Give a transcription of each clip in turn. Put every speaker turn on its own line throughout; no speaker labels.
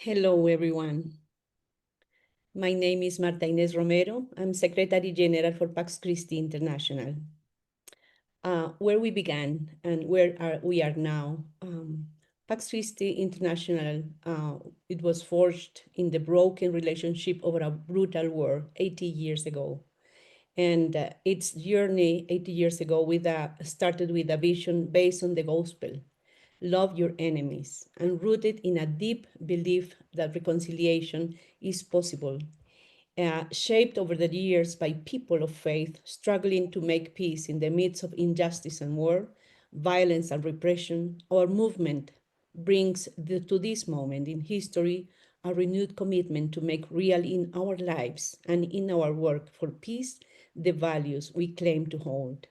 Hello, everyone. My name is Marta Inés Romero. I'm Secretary General for Pax Christi International. Where we began and we are now, Pax Christi International, it was forged in the broken relationship over a brutal war 80 years ago. And its journey 80 years ago started with a vision based on the gospel. Love your enemies, and rooted in a deep belief that reconciliation is possible, shaped over the years by people of faith struggling to make peace in the midst of injustice and war, violence and repression. Our movement brings to this moment in history a renewed commitment to make real in our lives and in our work for peace the values we claim to hold.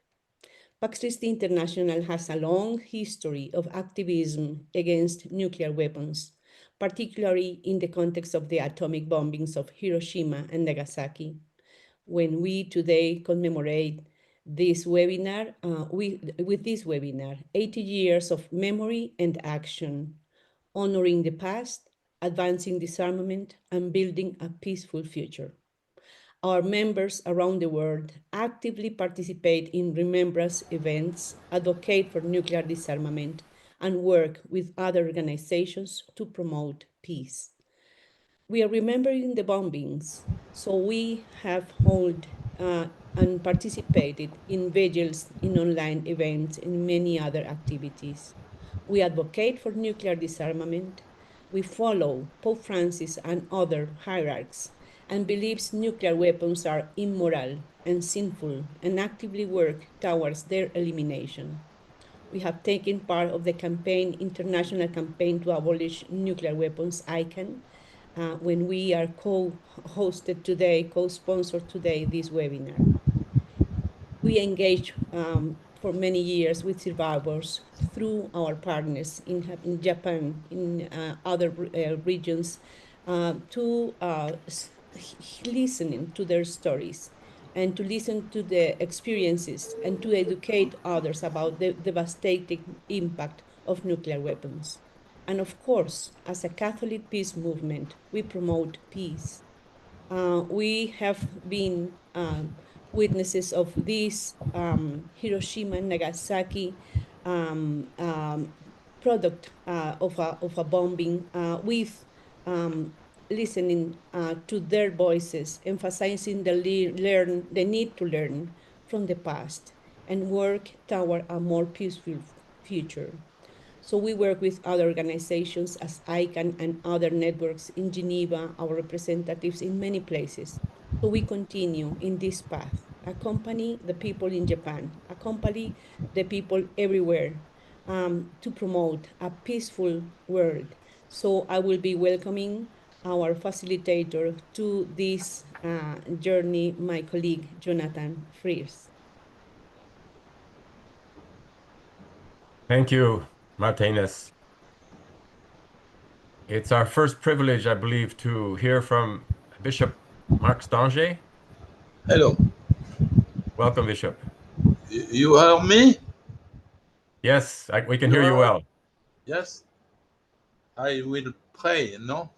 Pax Christi International has a long history of activism against nuclear weapons, particularly in the context of the atomic bombings of Hiroshima and Nagasaki. When we today commemorate this webinar, with this webinar, 80 years of memory and action, honoring the past, advancing disarmament, and building a peaceful future. Our members around the world actively participate in remembrance events, advocate for nuclear disarmament, and work with other organizations to promote peace. We are remembering the bombings, so we have held and participated in vigils, in online events, and many other activities. We advocate for nuclear disarmament. We follow Pope Francis and other hierarchs and believes nuclear weapons are immoral and sinful and actively work towards their elimination. We have taken part of the international campaign to abolish nuclear weapons, ICAN, when we are co-hosted today, co-sponsored today this webinar. We engage for many years with survivors through our partners in Japan, in other regions, to listening to their stories and to listen to the experiences and to educate others about the devastating impact of nuclear weapons. And of course, as a Catholic peace movement, we promote peace. We have been witnesses of this Hiroshima and Nagasaki product of a bombing with listening to their voices, emphasizing the need to learn from the past and work toward a more peaceful future. So we work with other organizations as ICAN and other networks in Geneva, our representatives in many places. So we continue in this path, accompany the people in Japan, accompany the people everywhere to promote a peaceful world. So I will be welcoming our facilitator to this journey, my colleague, Jonathan Frears.
Thank you, Martinez. It's our first privilege, I believe, to hear from Bishop Marc Danger.
Hello.
Welcome, Bishop.
You hear me?
Yes, we can hear you well.
Yes. I will pray, no?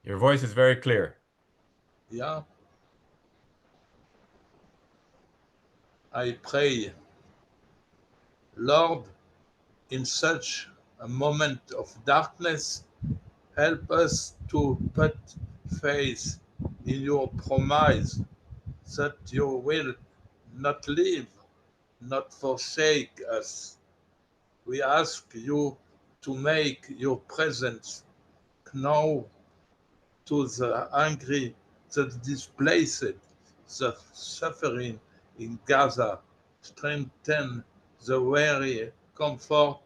Your voice is very clear.
Yeah. I pray, Lord, in such a moment of darkness, help us to put faith in your promise that you will not leave, not forsake us. We ask you to make your presence known to the hungry, the displaced, the suffering in Gaza, strengthen the weary, comfort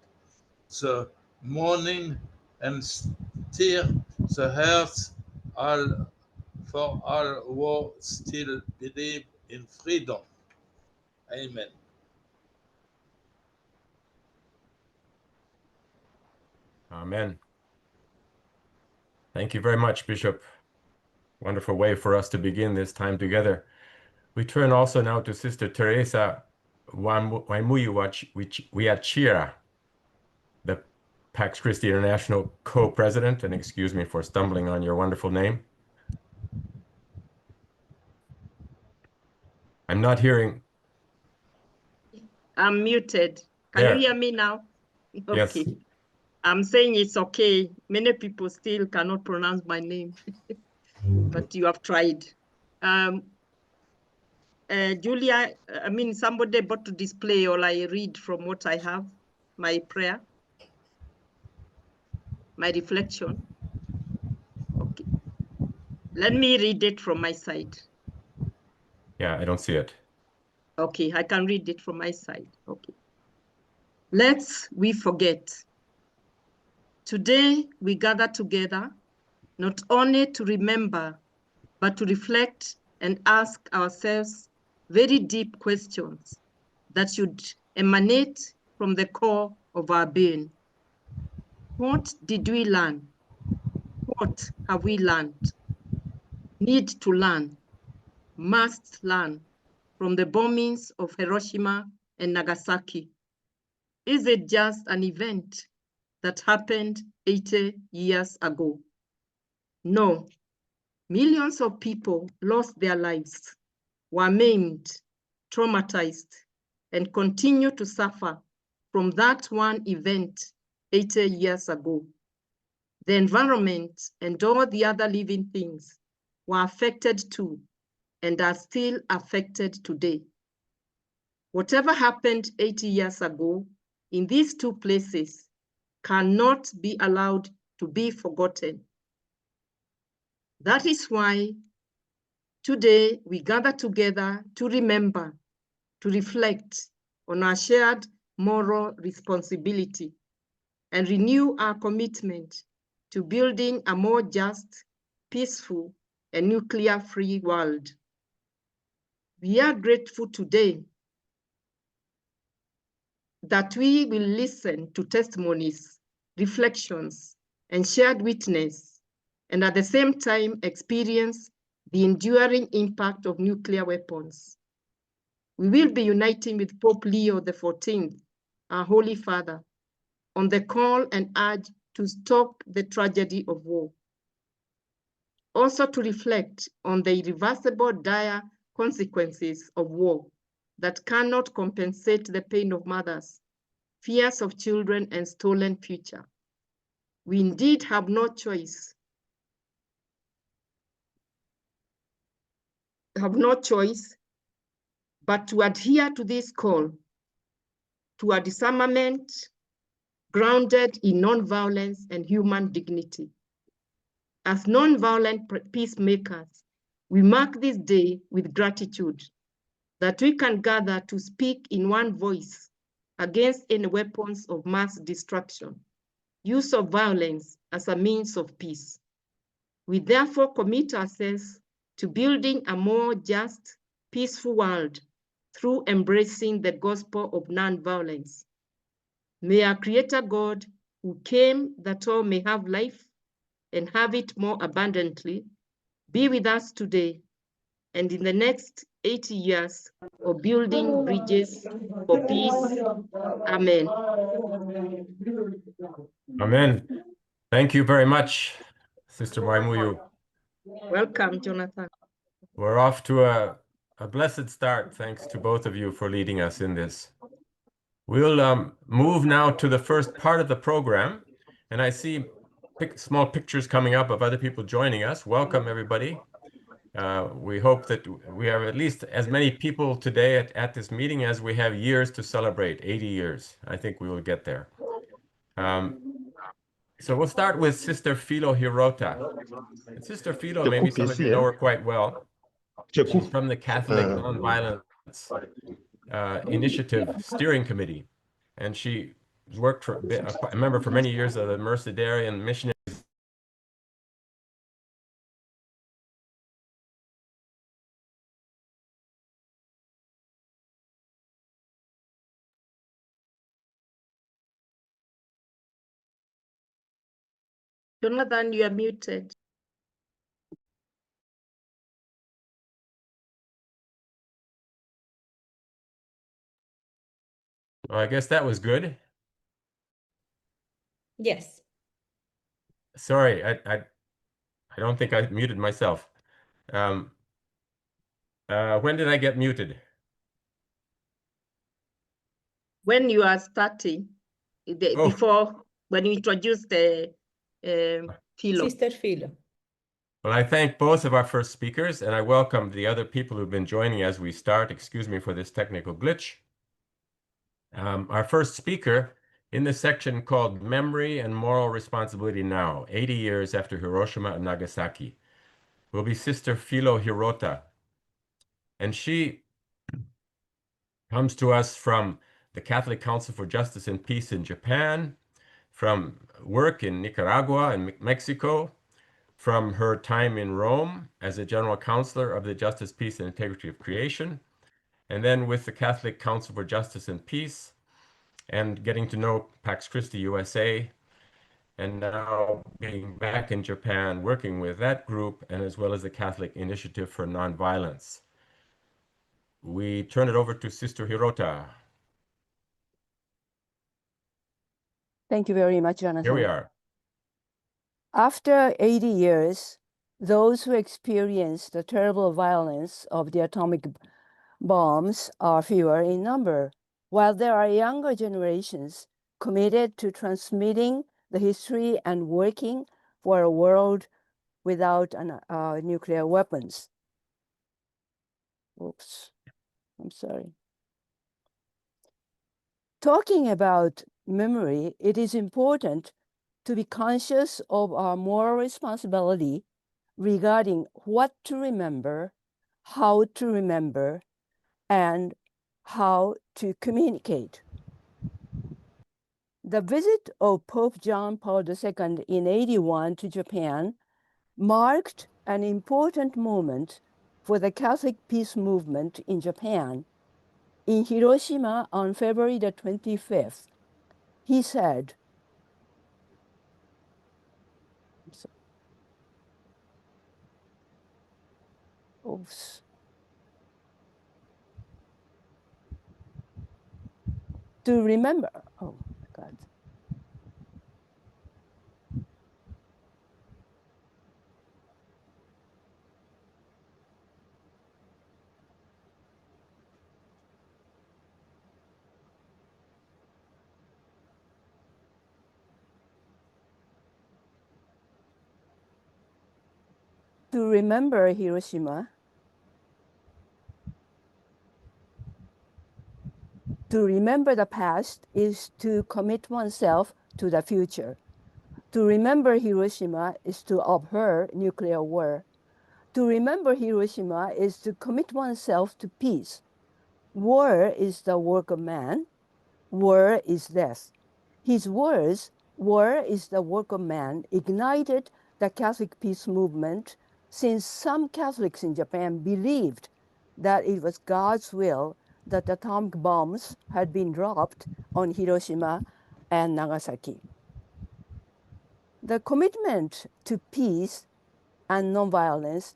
the mourning, and stir the hearts all for all who still believe in freedom. Amen.
Amen. Thank you very much, Bishop. Wonderful way for us to begin this time together. We turn also now to Sister Teresa Waimuyiwachira, the Pax Christi International co-president, and excuse me for stumbling on your wonderful name. I'm not hearing.
I'm muted. Can
There.
you hear me now?
Yes.
Okay. I'm saying it's okay. Many people still cannot pronounce my name, but you have tried. Julia, somebody about to display or I read from what I have, my prayer, my reflection. Okay. Let me read it from my side.
Yeah, I don't see it.
Okay, I can read it from my side. Okay. Lest we forget. Today we gather together, not only to remember, but to reflect and ask ourselves very deep questions that should emanate from the core of our being. What did we learn? What have we learned? Need to learn, must learn from the bombings of Hiroshima and Nagasaki? Is it just an event that happened 80 years ago? No, millions of people lost their lives, were maimed, traumatized, and continue to suffer from that one event 80 years ago. The environment and all the other living things were affected too and are still affected today. Whatever happened 80 years ago in these two places cannot be allowed to be forgotten. That is why today we gather together to remember, to reflect on our shared moral responsibility and renew our commitment to building a more just, peaceful, and nuclear-free world. We are grateful today that we will listen to testimonies, reflections, and shared witness, and at the same time experience the enduring impact of nuclear weapons. We will be uniting with Pope Leo XIV, our Holy Father, on the call and urge to stop the tragedy of war. Also to reflect on the irreversible dire consequences of war that cannot compensate the pain of mothers, fears of children, and stolen future. We indeed have no choice, but to adhere to this call to a disarmament grounded in nonviolence and human dignity. As nonviolent peacemakers, we mark this day with gratitude that we can gather to speak in one voice against any weapons of mass destruction, use of violence as a means of peace. We therefore commit ourselves to building a more just, peaceful world through embracing the gospel of nonviolence. May our Creator God, who came that all may have life and have it more abundantly, be with us today and in the next 80 years of building bridges for peace. Amen.
Amen. Thank you very much, Sister Maimuyu.
Welcome, Jonathan.
We're off to a blessed start. Thanks to both of you for leading us in this. We'll move now to the first part of the program, and I see small pictures coming up of other people joining us. Welcome, everybody. We hope that we have at least as many people today at this meeting as we have years to celebrate, 80 years. I think we will get there. So we'll start with Sister Philo Hirota. And Sister Philo, maybe some of you know her quite well. She's from the Catholic Nonviolence Initiative Steering Committee. And she worked for a member for many years of the Mercedarian Missionary.
Jonathan, you are muted.
Well, I guess that was good.
Yes.
Sorry, I don't think I muted myself. When did I get muted?
When you are starting,
Oh.
before, when you introduce the Philo.
Sister Philo.
Well, I thank both of our first speakers, and I welcome the other people who've been joining as we start. Excuse me for this technical glitch. Our first speaker in the section called Memory and Moral Responsibility Now, 80 years after Hiroshima and Nagasaki, will be Sister Philo Hirota. And she comes to us from the Catholic Council for Justice and Peace in Japan, from work in Nicaragua and Mexico, from her time in Rome as a general counselor of the Justice, Peace, and Integrity of Creation, and then with the Catholic Council for Justice and Peace, and getting to know Pax Christi USA, and now being back in Japan, working with that group, and as well as the Catholic Initiative for Nonviolence. We turn it over to Sister Hirota.
Thank you very much, Jonathan.
Here we are.
After 80 years, those who experienced the terrible violence of the atomic bombs are fewer in number, while there are younger generations committed to transmitting the history and working for a world without nuclear weapons. Oops, I'm sorry. Talking about memory, it is important to be conscious of our moral responsibility regarding what to remember, how to remember, and how to communicate. The visit of Pope John Paul II in 81 to Japan marked an important moment for the Catholic peace movement in Japan. In Hiroshima on February the 25th, he said, oops. To remember, oh my God. To remember Hiroshima, to remember the past is to commit oneself to the future. To remember Hiroshima is to abhor nuclear war. To remember Hiroshima is to commit oneself to peace. War is the work of man. War is death. His words, war is the work of man, ignited the Catholic peace movement, since some Catholics in Japan believed that it was God's will that atomic bombs had been dropped on Hiroshima and Nagasaki. The commitment to peace and nonviolence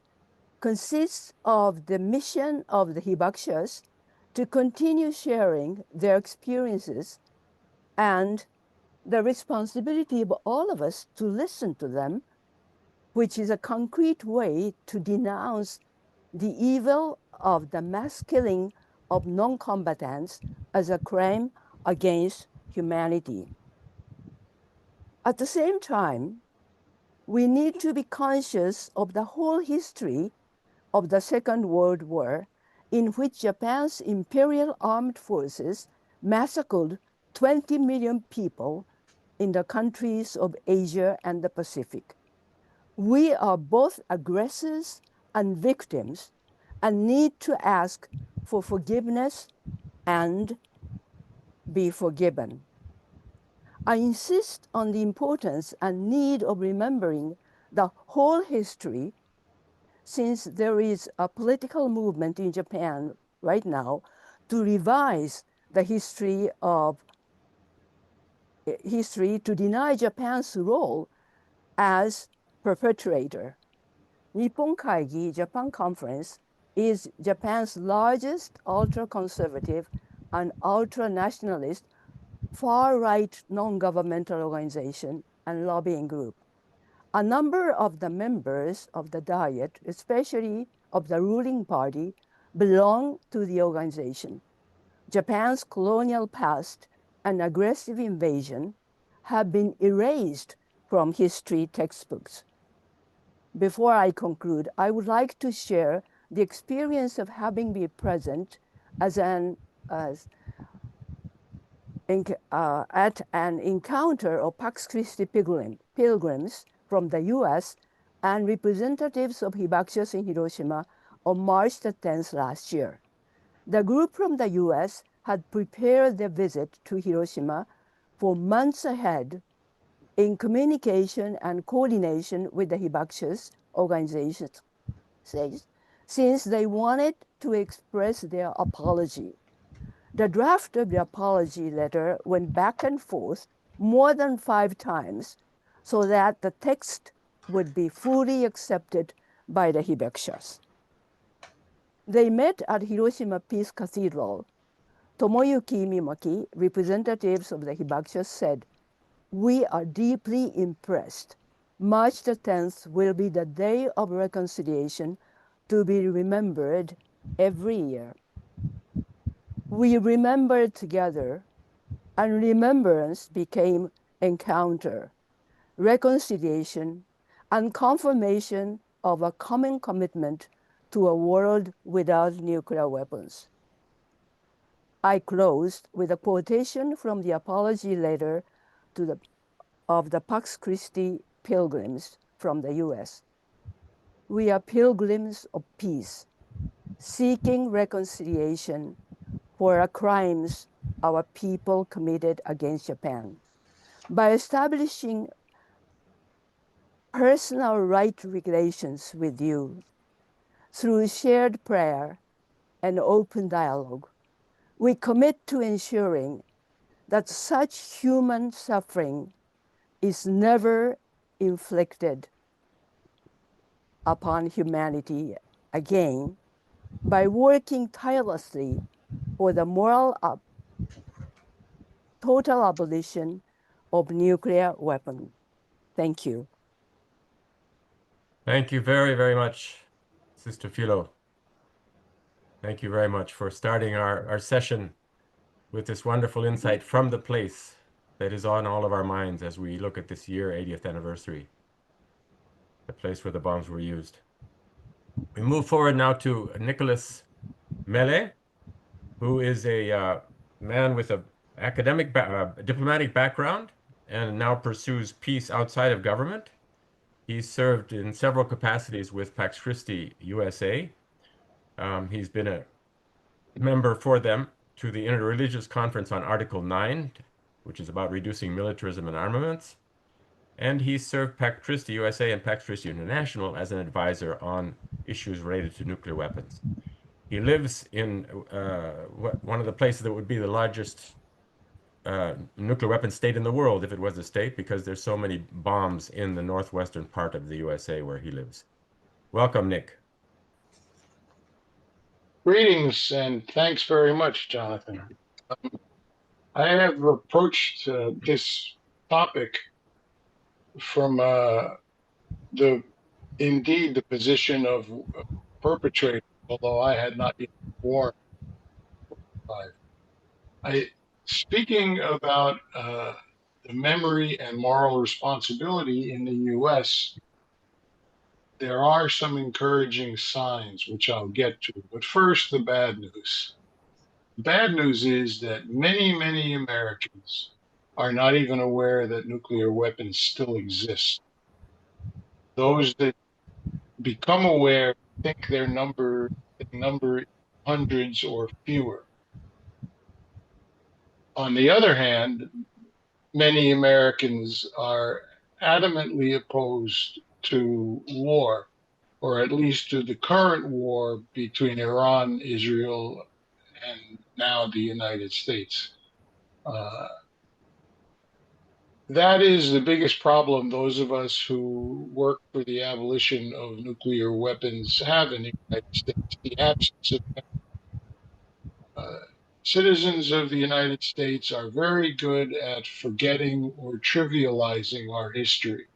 consists of the mission of the Hibakshas to continue sharing their experiences and the responsibility of all of us to listen to them, which is a concrete way to denounce the evil of the mass killing of non-combatants as a crime against humanity. At the same time, we need to be conscious of the whole history of the Second World War, in which Japan's imperial armed forces massacred 20 million people in the countries of Asia and the Pacific. We are both aggressors and victims and need to ask for forgiveness and be forgiven. I insist on the importance and need of remembering the whole history, since there is a political movement in Japan right now to revise the history to deny Japan's role as perpetrator. Nippon Kaigi Japan Conference is Japan's largest ultra-conservative and ultra-nationalist far-right non-governmental organization and lobbying group. A number of the members of the Diet, especially of the ruling party, belong to the organization. Japan's colonial past and aggressive invasion have been erased from history textbooks. Before I conclude, I would like to share the experience of having been present at an encounter of Pax Christi pilgrims from the US and representatives of hibakusha in Hiroshima on March the 10th last year. The group from the US had prepared their visit to Hiroshima for months ahead in communication and coordination with the hibakusha organizations, since they wanted to express their apology. The draft of the apology letter went back and forth more than 5 times so that the text would be fully accepted by the hibakushas. They met at Hiroshima Peace Cathedral. Tomoyuki Mimaki, representatives of the hibakushas, said, "We are deeply impressed. March the 10th will be the day of reconciliation to be remembered every year. We remembered together, and remembrance became encounter, reconciliation, and confirmation of a common commitment to a world without nuclear weapons." I closed with a quotation from the apology letter of the Pax Christi pilgrims from the US. "We are pilgrims of peace, seeking reconciliation for the crimes our people committed against Japan. By establishing personal right relations with you through shared prayer and open dialogue, we commit to ensuring that such human suffering is never inflicted upon humanity again by working tirelessly for the moral total abolition of nuclear weapons." Thank you.
Thank you very, very much, Sister Philo. Thank you very much for starting our session with this wonderful insight from the place that is on all of our minds as we look at this year 80th anniversary, the place where the bombs were used. We move forward now to Nicholas Mele, who is a man with an academic, diplomatic background and now pursues peace outside of government. He's served in several capacities with Pax Christi USA. He's been a member for them to the Interreligious Conference on Article 9, which is about reducing militarism and armaments. And he served Pax Christi USA and Pax Christi International as an advisor on issues related to nuclear weapons. He lives in one of the places that would be the largest nuclear weapon state in the world if it was a state, because there's so many bombs in the northwestern part of the USA where he lives. Welcome, Nick.
Greetings and thanks very much, Jonathan. I have approached this topic from the position of perpetrator, although I had not yet been born. Speaking about the memory and moral responsibility in the U.S., there are some encouraging signs, which I'll get to. But first, the bad news. The bad news is that many, many Americans are not even aware that nuclear weapons still exist. Those that become aware think they number hundreds or fewer. On the other hand, many Americans are adamantly opposed to war, or at least to the current war between Iran, Israel, and now the United States. That is the biggest problem those of us who work for the abolition of nuclear weapons have in the United States, the absence of citizens of the United States are very good at forgetting or trivializing our history.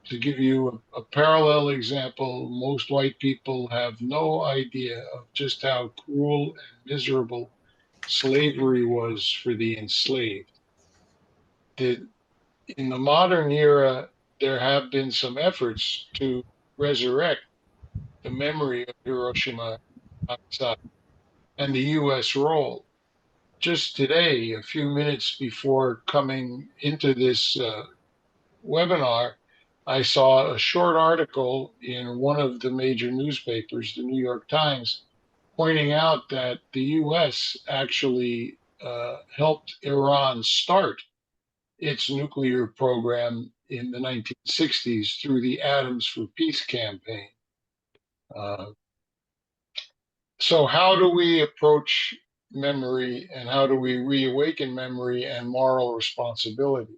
To give you a parallel example, most white people have no idea of just how cruel and miserable slavery was for the enslaved. In the modern era, there have been some efforts to resurrect the memory of Hiroshima and Nagasaki and the U.S. role. Just today, a few minutes before coming into this webinar, I saw a short article in one of the major newspapers, the New York Times, pointing out that the U.S. actually helped Iran start its nuclear program in the 1960s through the Atoms for Peace campaign. So how do we approach memory, and how do we reawaken memory and moral responsibility?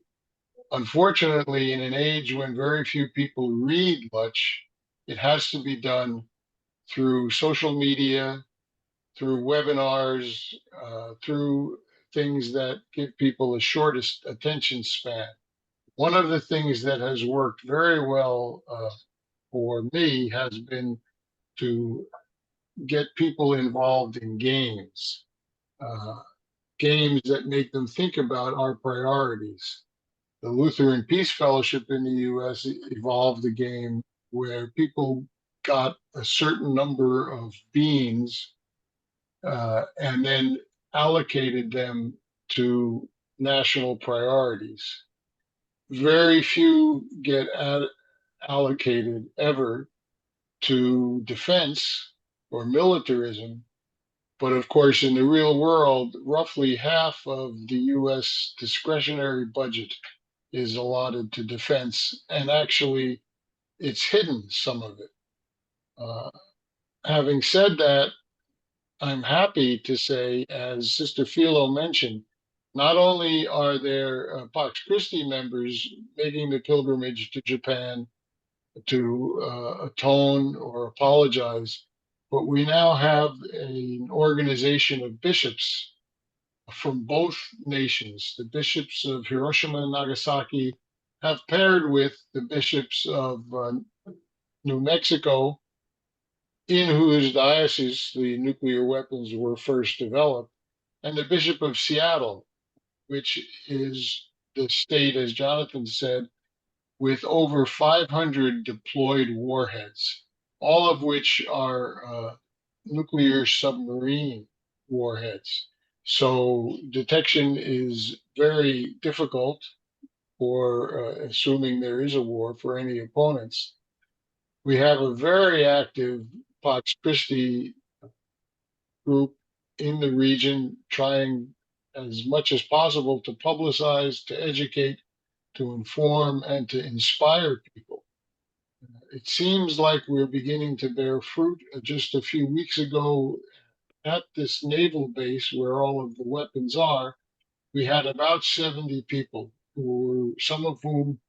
Unfortunately, in an age when very few people read much, it has to be done through social media, through webinars, through things that give people the shortest attention span. One of the things that has worked very well for me has been to get people involved in games, games that make them think about our priorities. The Lutheran Peace Fellowship in the US evolved a game where people got a certain number of beans and then allocated them to national priorities. Very few get allocated ever to defense or militarism. But of course, in the real world, roughly half of the US discretionary budget is allotted to defense, and actually it's hidden, some of it. Having said that, I'm happy to say, as Sister Philo mentioned, not only are there Pax Christi members making the pilgrimage to Japan to atone or apologize, but we now have an organization of bishops from both nations. The bishops of Hiroshima and Nagasaki have paired with the bishops of New Mexico, in whose diocese the nuclear weapons were first developed, and the Bishop of Seattle, which is the state, as Jonathan said, with over 500 deployed warheads, all of which are nuclear submarine warheads. So detection is very difficult for assuming there is a war for any opponents. We have a very active Pax Christi group in the region trying as much as possible to publicize, to educate, to inform, and to inspire people. It seems like we're beginning to bear fruit. Just a few weeks ago, at this naval base where all of the weapons are, we had about 70 people, some of whom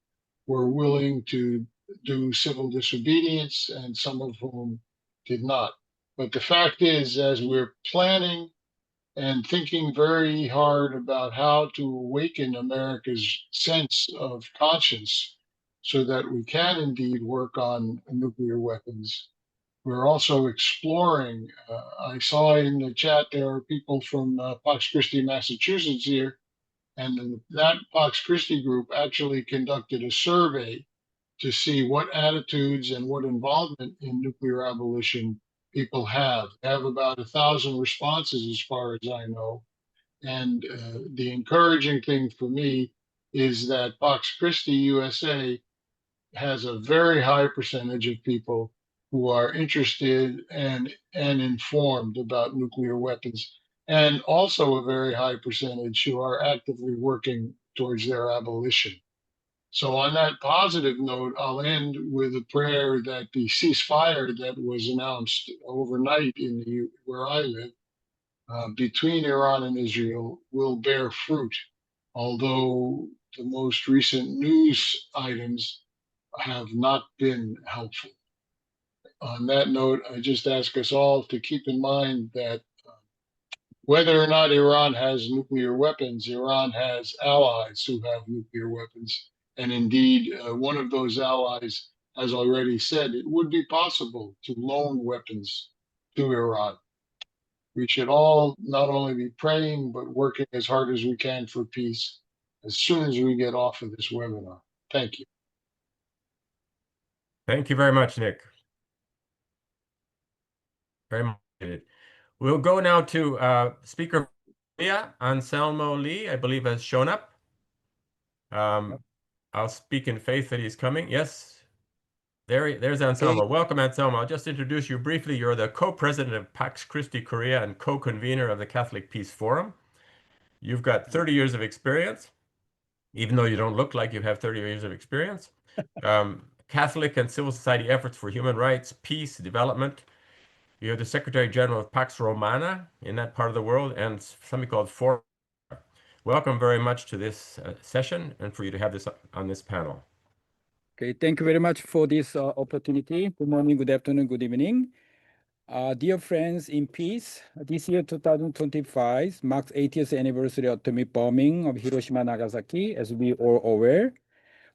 were willing to do civil disobedience and some of whom did not. But the fact is, as we're planning and thinking very hard about how to awaken America's sense of conscience so that we can indeed work on nuclear weapons, we're also exploring. I saw in the chat there are people from Pax Christi, Massachusetts here, and that Pax Christi group actually conducted a survey to see what attitudes and what involvement in nuclear abolition people have. They have about 1,000 responses as far as I know. And the encouraging thing for me is that Pax Christi USA has a very high percentage of people who are interested and informed about nuclear weapons, and also a very high percentage who are actively working towards their abolition. So on that positive note, I'll end with a prayer that the ceasefire that was announced overnight where I live between Iran and Israel will bear fruit, although the most recent news items have not been helpful. On that note, I just ask us all to keep in mind that whether or not Iran has nuclear weapons, Iran has allies who have nuclear weapons. And indeed, one of those allies has already said it would be possible to loan weapons to Iran. We should all not only be praying, but working as hard as we can for peace as soon as we get off of this webinar. Thank you.
Thank you very much, Nick. Very much. We'll go now to Speaker Anselmo Lee, I believe has shown up. I'll speak in faith that he's coming. Yes, there's Anselmo. Welcome, Anselmo. I'll just introduce you briefly. You're the co-president of Pax Christi Korea and co-convener of the Catholic Peace Forum. You've got 30 years of experience, even though you don't look like you have 30 years of experience. Catholic and civil society efforts for human rights, peace, development. You're the Secretary General of Pax Romana in that part of the world and something called Forum. Welcome very much to this session and for you to have this on this panel.
Okay, thank you very much for this opportunity. Good morning, good afternoon, good evening. Dear friends in peace, this year 2025 marks 80th anniversary of atomic bombing of Hiroshima and Nagasaki, as we all aware.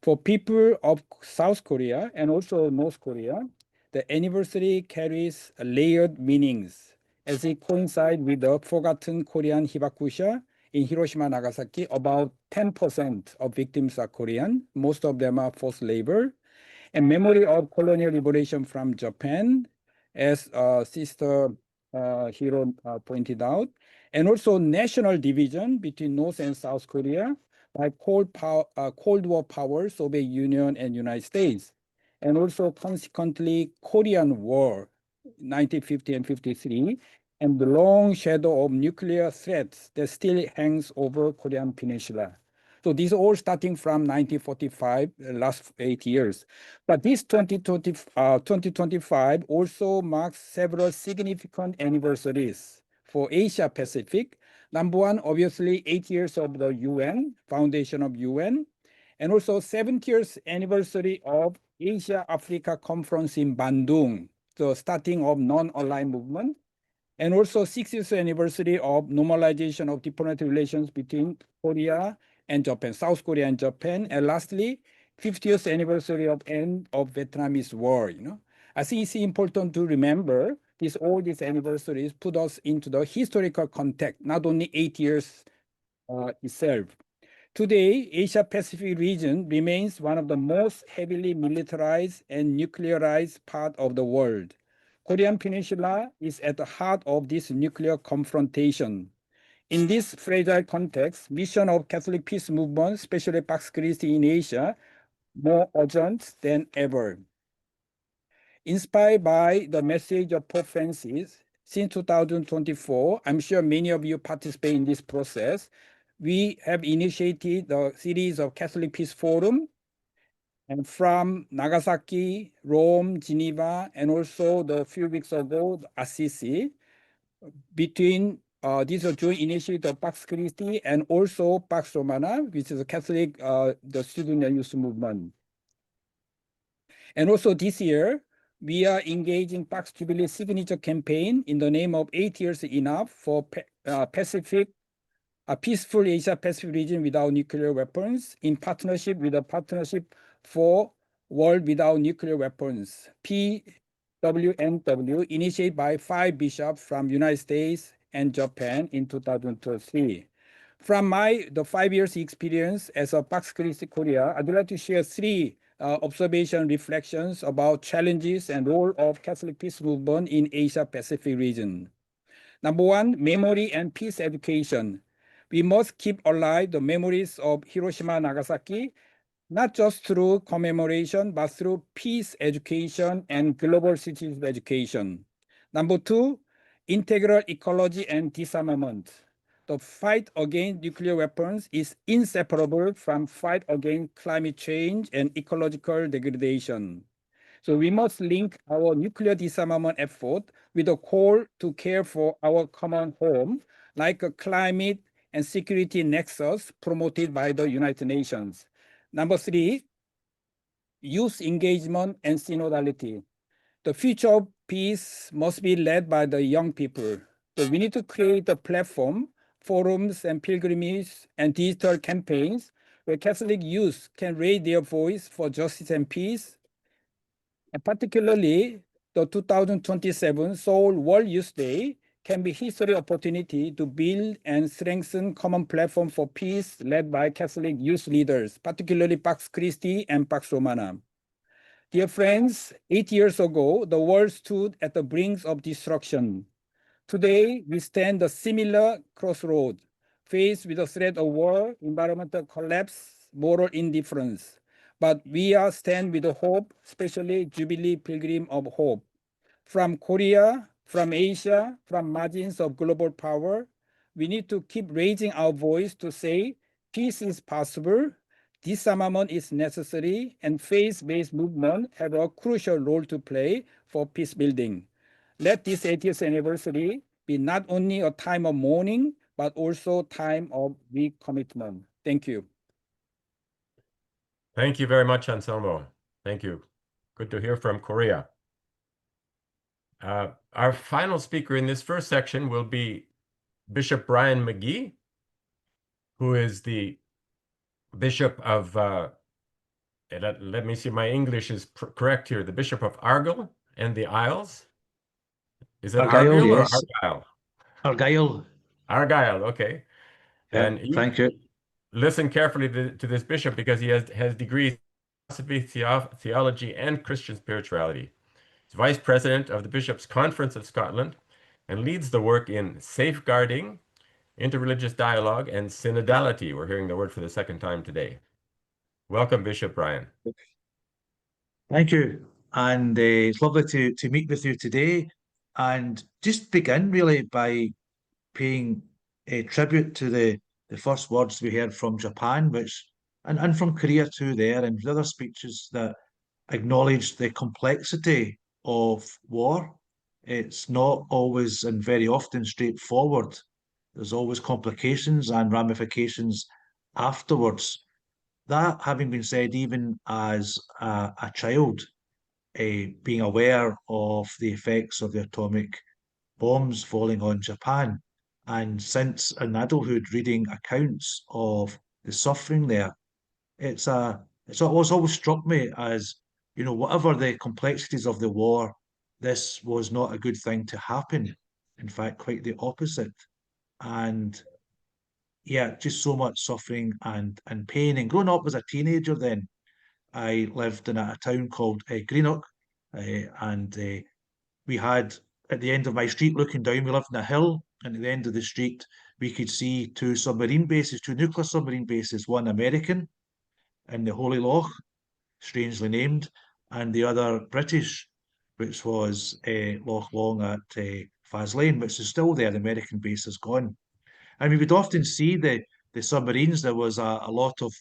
For people of South Korea and also North Korea, the anniversary carries layered meanings as it coincides with the forgotten Korean hibakusha in Hiroshima and Nagasaki. About 10% of victims are Korean. Most of them are forced labor. And memory of colonial liberation from Japan, as Sister Hiro pointed out. And also national division between North and South Korea by Cold War powers, Soviet Union and United States. And also consequently Korean War, 1950 and 53, and the long shadow of nuclear threats that still hangs over Korean Peninsula. So these are all starting from 1945, the last 8 years. But this 2025 also marks several significant anniversaries for Asia Pacific. Number one, obviously 8 years of the UN, foundation of UN, and also 70th anniversary of Asia-Africa Conference in Bandung, the starting of non-aligned movement, and also 60th anniversary of normalization of diplomatic relations between Korea and Japan, South Korea and Japan, and lastly, 50th anniversary of end of Vietnamese War. I think it's important to remember all these anniversaries put us into the historical context, not only 8 years itself. Today, Asia-Pacific region remains one of the most heavily militarized and nuclearized part of the world. Korean Peninsula is at the heart of this nuclear confrontation. In this fragile context, mission of Catholic peace movement, especially Pax Christi in Asia, more urgent than ever. Inspired by the message of Pope Francis, since 2024, I'm sure many of you participate in this process. We have initiated the series of Catholic Peace Forum, and from Nagasaki, Rome, Geneva, and also the few weeks ago, Assisi. Between these are joint initiative of Pax Christi and also Pax Romana, which is a Catholic, the student and youth movement. And also this year, we are engaging Pax Jubilee signature campaign in the name of 8 years enough for a peaceful Asia-Pacific region without nuclear weapons, in partnership with the Partnership for World Without Nuclear Weapons, PWNW, initiated by 5 bishops from United States and Japan in 2023. From the 5 years experience as a Pax Christi Korea, I'd like to share 3 observation reflections about challenges and role of Catholic peace movement in Asia-Pacific region. Number one, memory and peace education. We must keep alive the memories of Hiroshima and Nagasaki, not just through commemoration, but through peace education and global citizenship education. Number two, integral ecology and disarmament. The fight against nuclear weapons is inseparable from fight against climate change and ecological degradation. So we must link our nuclear disarmament effort with a call to care for our common home, like a climate and security nexus promoted by the United Nations. Number three, youth engagement and synodality. The future of peace must be led by the young people. So we need to create a platform, forums and pilgrimages and digital campaigns where Catholic youth can raise their voice for justice and peace. And particularly, the 2027 Seoul World Youth Day can be history opportunity to build and strengthen common platform for peace led by Catholic youth leaders, particularly Pax Christi and Pax Romana. Dear friends, 8 years ago, the world stood at the brink of destruction. Today, we stand a similar crossroad, faced with the threat of war, environmental collapse, moral indifference. But we are stand with hope, especially Jubilee Pilgrim of Hope. From Korea, from Asia, from margins of global power, we need to keep raising our voice to say peace is possible, disarmament is necessary, and faith-based movement have a crucial role to play for peace building. Let this 80th anniversary be not only a time of mourning, but also time of recommitment. Thank you.
Thank you very much, Anselmo. Thank you. Good to hear from Korea. Our final speaker in this first section will be Bishop Brian McGee, who is the Bishop of, let me see, my English is correct here, the Bishop of Argyll and the Isles. Is it Argyll or
yes.
Argyll?
Argyll.
Argyll, okay.
Yeah,
And
thank you.
Listen carefully to this bishop because he has degrees in philosophy, theology, and Christian spirituality. He's vice president of the Bishops' Conference of Scotland and leads the work in safeguarding, interreligious dialogue, and synodality. We're hearing the word for the second time today. Welcome, Bishop Brian.
Thank you. And it's lovely to meet with you today. And just begin really by paying a tribute to the first words we heard from Japan, and from Korea too there, and the other speeches that acknowledged the complexity of war. It's not always and very often straightforward. There's always complications and ramifications afterwards. That having been said, even as a child, being aware of the effects of the atomic bombs falling on Japan, and since in adulthood reading accounts of the suffering there, it's always struck me as, whatever the complexities of the war, this was not a good thing to happen. In fact, quite the opposite. And yeah, just so much suffering and pain. And growing up as a teenager then, I lived in a town called Greenock, and we had, at the end of my street looking down, we lived in a hill, and at the end of the street, we could see two nuclear submarine bases, one American in the Holy Loch, strangely named, and the other British, which was Loch Long at Faslane, which is still there. The American base is gone. And we would often see the submarines. There was a lot of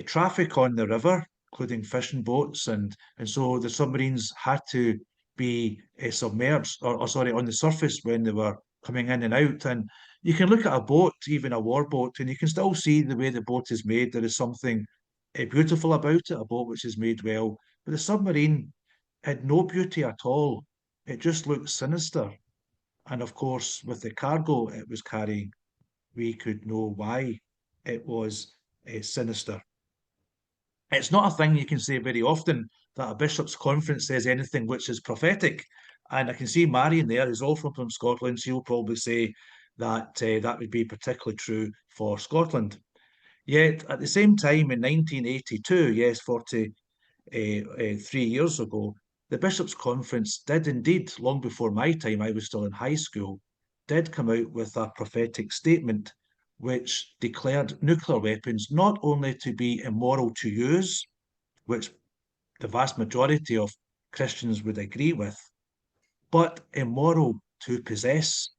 traffic on the river, including fishing boats, and so the submarines had to be submerged, or sorry, on the surface when they were coming in and out. And you can look at a boat, even a war boat, and you can still see the way the boat is made. There is something beautiful about it, a boat which is made well. But the submarine had no beauty at all. It just looked sinister. And of course, with the cargo it was carrying, we could know why it was sinister. It's not a thing you can say very often, that a bishop's conference says anything which is prophetic. And I can see Marion there, who's all from Scotland. She'll probably say that that would be particularly true for Scotland. Yet at the same time, in 1982, yes, 43 years ago, the Bishops' Conference did indeed, long before my time, I was still in high school, did come out with a prophetic statement which declared nuclear weapons not only to be immoral to use, which the vast majority of Christians would agree with, but immoral to possess.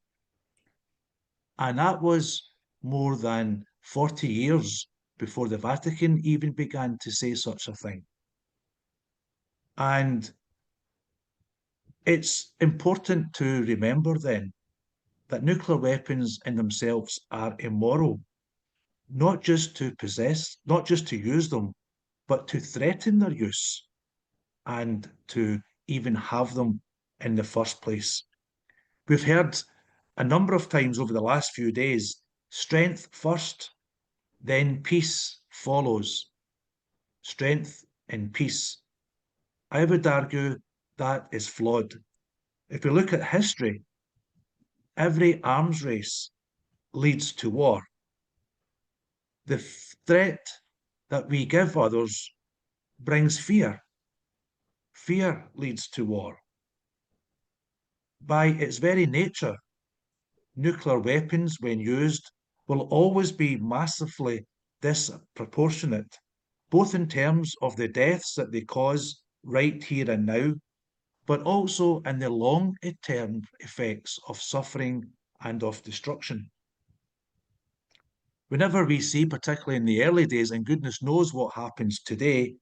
And that was more than 40 years before the Vatican even began to say such a thing. And it's important to remember then that nuclear weapons in themselves are immoral, not just to possess, not just to use them, but to threaten their use and to even have them in the first place. We've heard a number of times over the last few days, strength first, then peace follows. Strength and peace. I would argue that is flawed. If we look at history, every arms race leads to war. The threat that we give others brings fear. Fear leads to war. By its very nature, nuclear weapons, when used, will always be massively disproportionate, both in terms of the deaths that they cause right here and now, but also in the long-term effects of suffering and of destruction. Whenever we see, particularly in the early days, and goodness knows what happens today,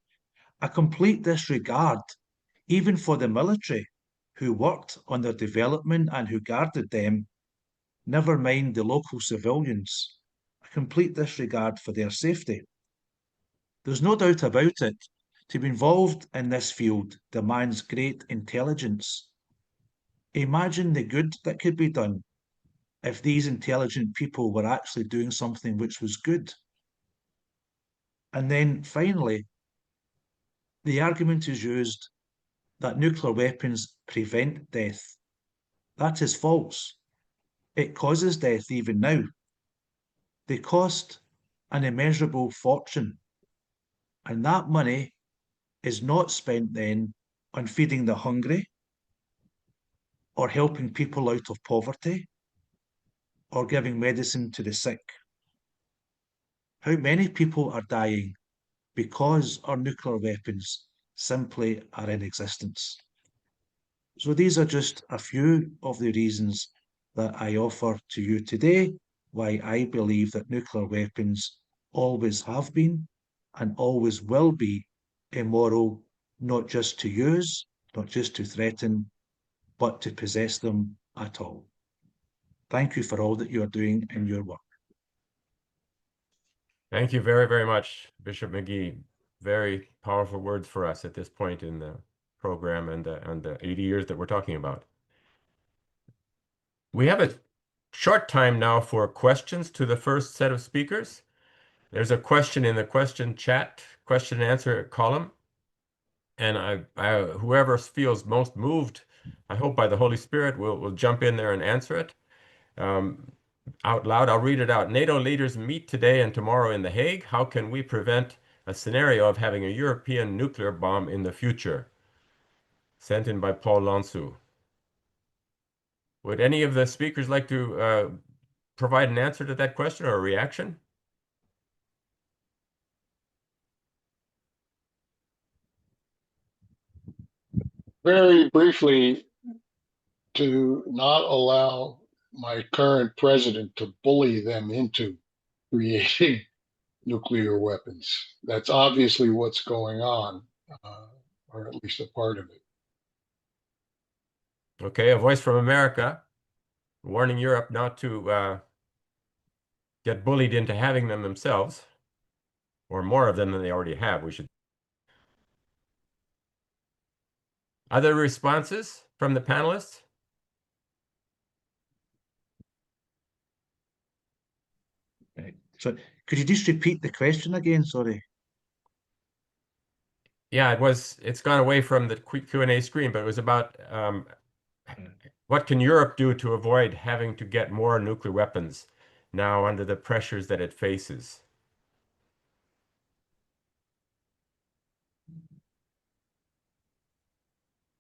a complete disregard, even for the military, who worked on their development and who guarded them, never mind the local civilians, a complete disregard for their safety. There's no doubt about it, to be involved in this field demands great intelligence. Imagine the good that could be done if these intelligent people were actually doing something which was good. And then finally, the argument is used that nuclear weapons prevent death. That is false. It causes death even now. They cost an immeasurable fortune, and that money is not spent then on feeding the hungry, or helping people out of poverty, or giving medicine to the sick. How many people are dying because our nuclear weapons simply are in existence? So these are just a few of the reasons that I offer to you today why I believe that nuclear weapons always have been and always will be immoral, not just to use, not just to threaten, but to possess them at all. Thank you for all that you are doing in your work.
Thank you very, very much, Bishop McGee. Very powerful words for us at this point in the program and the 80 years that we're talking about. We have a short time now for questions to the first set of speakers. There's a question in the question chat, question and answer column. And whoever feels most moved, I hope by the Holy Spirit, will jump in there and answer it out loud. I'll read it out. NATO leaders meet today and tomorrow in The Hague. How can we prevent a scenario of having a European nuclear bomb in the future? Sent in by Paul Lansu. Would any of the speakers like to provide an answer to that question or a reaction?
Very briefly, to not allow my current president to bully them into creating nuclear weapons. That's obviously what's going on, or at least a part of it.
Okay, a voice from America warning Europe not to get bullied into having them themselves, or more of them than they already have. We should. Other responses from the panelists?
So could you just repeat the question again? Sorry.
Yeah, it's gone away from the Q&A screen, but it was about what can Europe do to avoid having to get more nuclear weapons now under the pressures that it faces?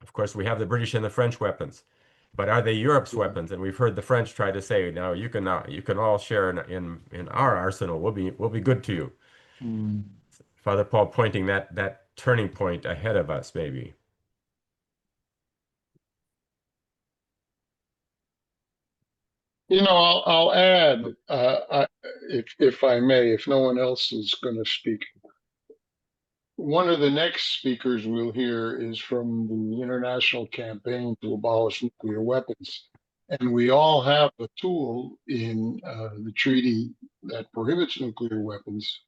Of course, we have the British and the French weapons, but are they Europe's weapons? And we've heard the French try to say, "No, you can all share in our arsenal. We'll be good to you." Father Paul pointing that turning point ahead of us, maybe.
You know, I'll add, if I may, if no one else is going to speak. One of the next speakers we'll hear is from the International Campaign to Abolish Nuclear Weapons. And we all have a tool in the treaty that prohibits nuclear weapons,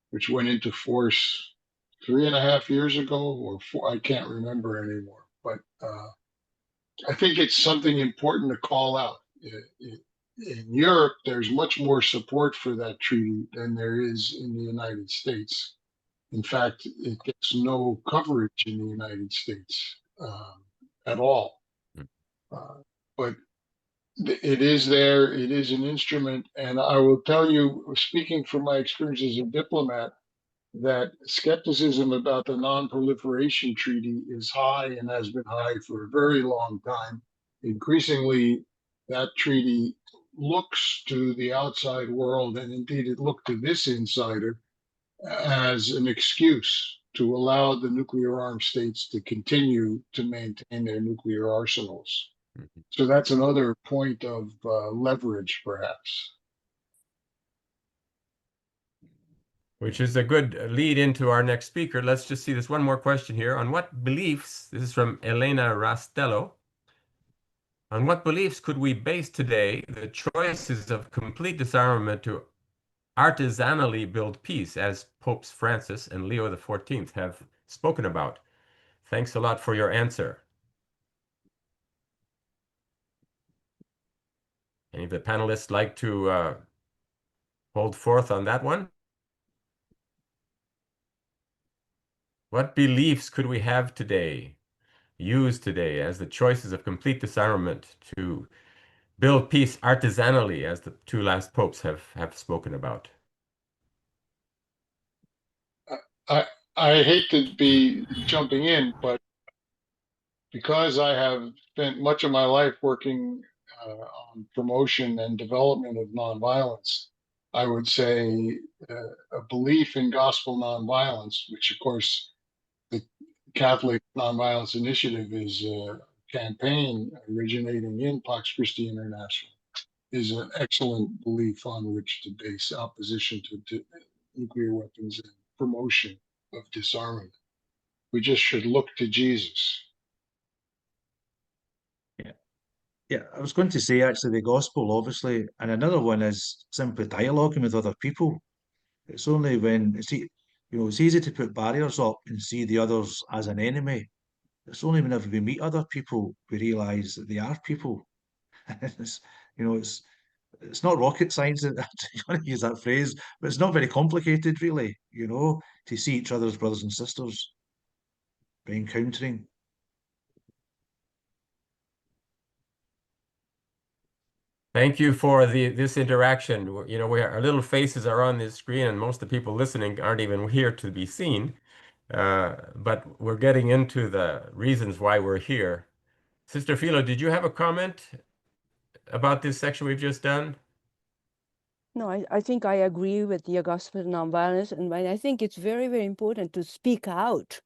which went into force 3.5 years ago, or 4, I can't remember anymore. But I think it's something important to call out. in Europe, there's much more support for that treaty than there is in the United States. In fact, it gets no coverage in the United States at all. But it is there, it is an instrument. And I will tell you, speaking from my experience as a diplomat, that skepticism about the Non-Proliferation Treaty is high and has been high for a very long time. Increasingly, that treaty looks to the outside world, and indeed it looked to this insider, as an excuse to allow the nuclear armed states to continue to maintain their nuclear arsenals. So that's another point of leverage, perhaps.
Which is a good lead into our next speaker. Let's just see this one more question here. On what beliefs, this is from Elena Rastello, on what beliefs could we base today the choices of complete disarmament to artisanally build peace, as Popes Francis and Leo XIV have spoken about? Thanks a lot for your answer. Any of the panelists like to hold forth on that one? What beliefs could we have today, use today, as the choices of complete disarmament to build peace artisanally, as the two last popes have spoken about?
I hate to be jumping in, but because I have spent much of my life working on promotion and development of nonviolence, I would say a belief in gospel nonviolence, which of course the Catholic Nonviolence Initiative is a campaign originating in Pax Christi International, is an excellent belief on which to base opposition to nuclear weapons and promotion of disarmament. We just should look to Jesus.
Yeah, I was going to say actually the gospel, obviously, and another one is simply dialoguing with other people. It's only when it's easy to put barriers up and see the others as an enemy. It's only whenever we meet other people we realise that they are people. it's, it's not rocket science. I want to use that phrase, but it's not very complicated, really. To see each other as brothers and sisters by encountering.
Thank you for this interaction. Our little faces are on this screen, and most of the people listening aren't even here to be seen. But we're getting into the reasons why we're here. Sister Philo, did you have a comment about this section we've just done?
No, I think I agree with the gospel of nonviolence, and I think it's very, very important to speak out.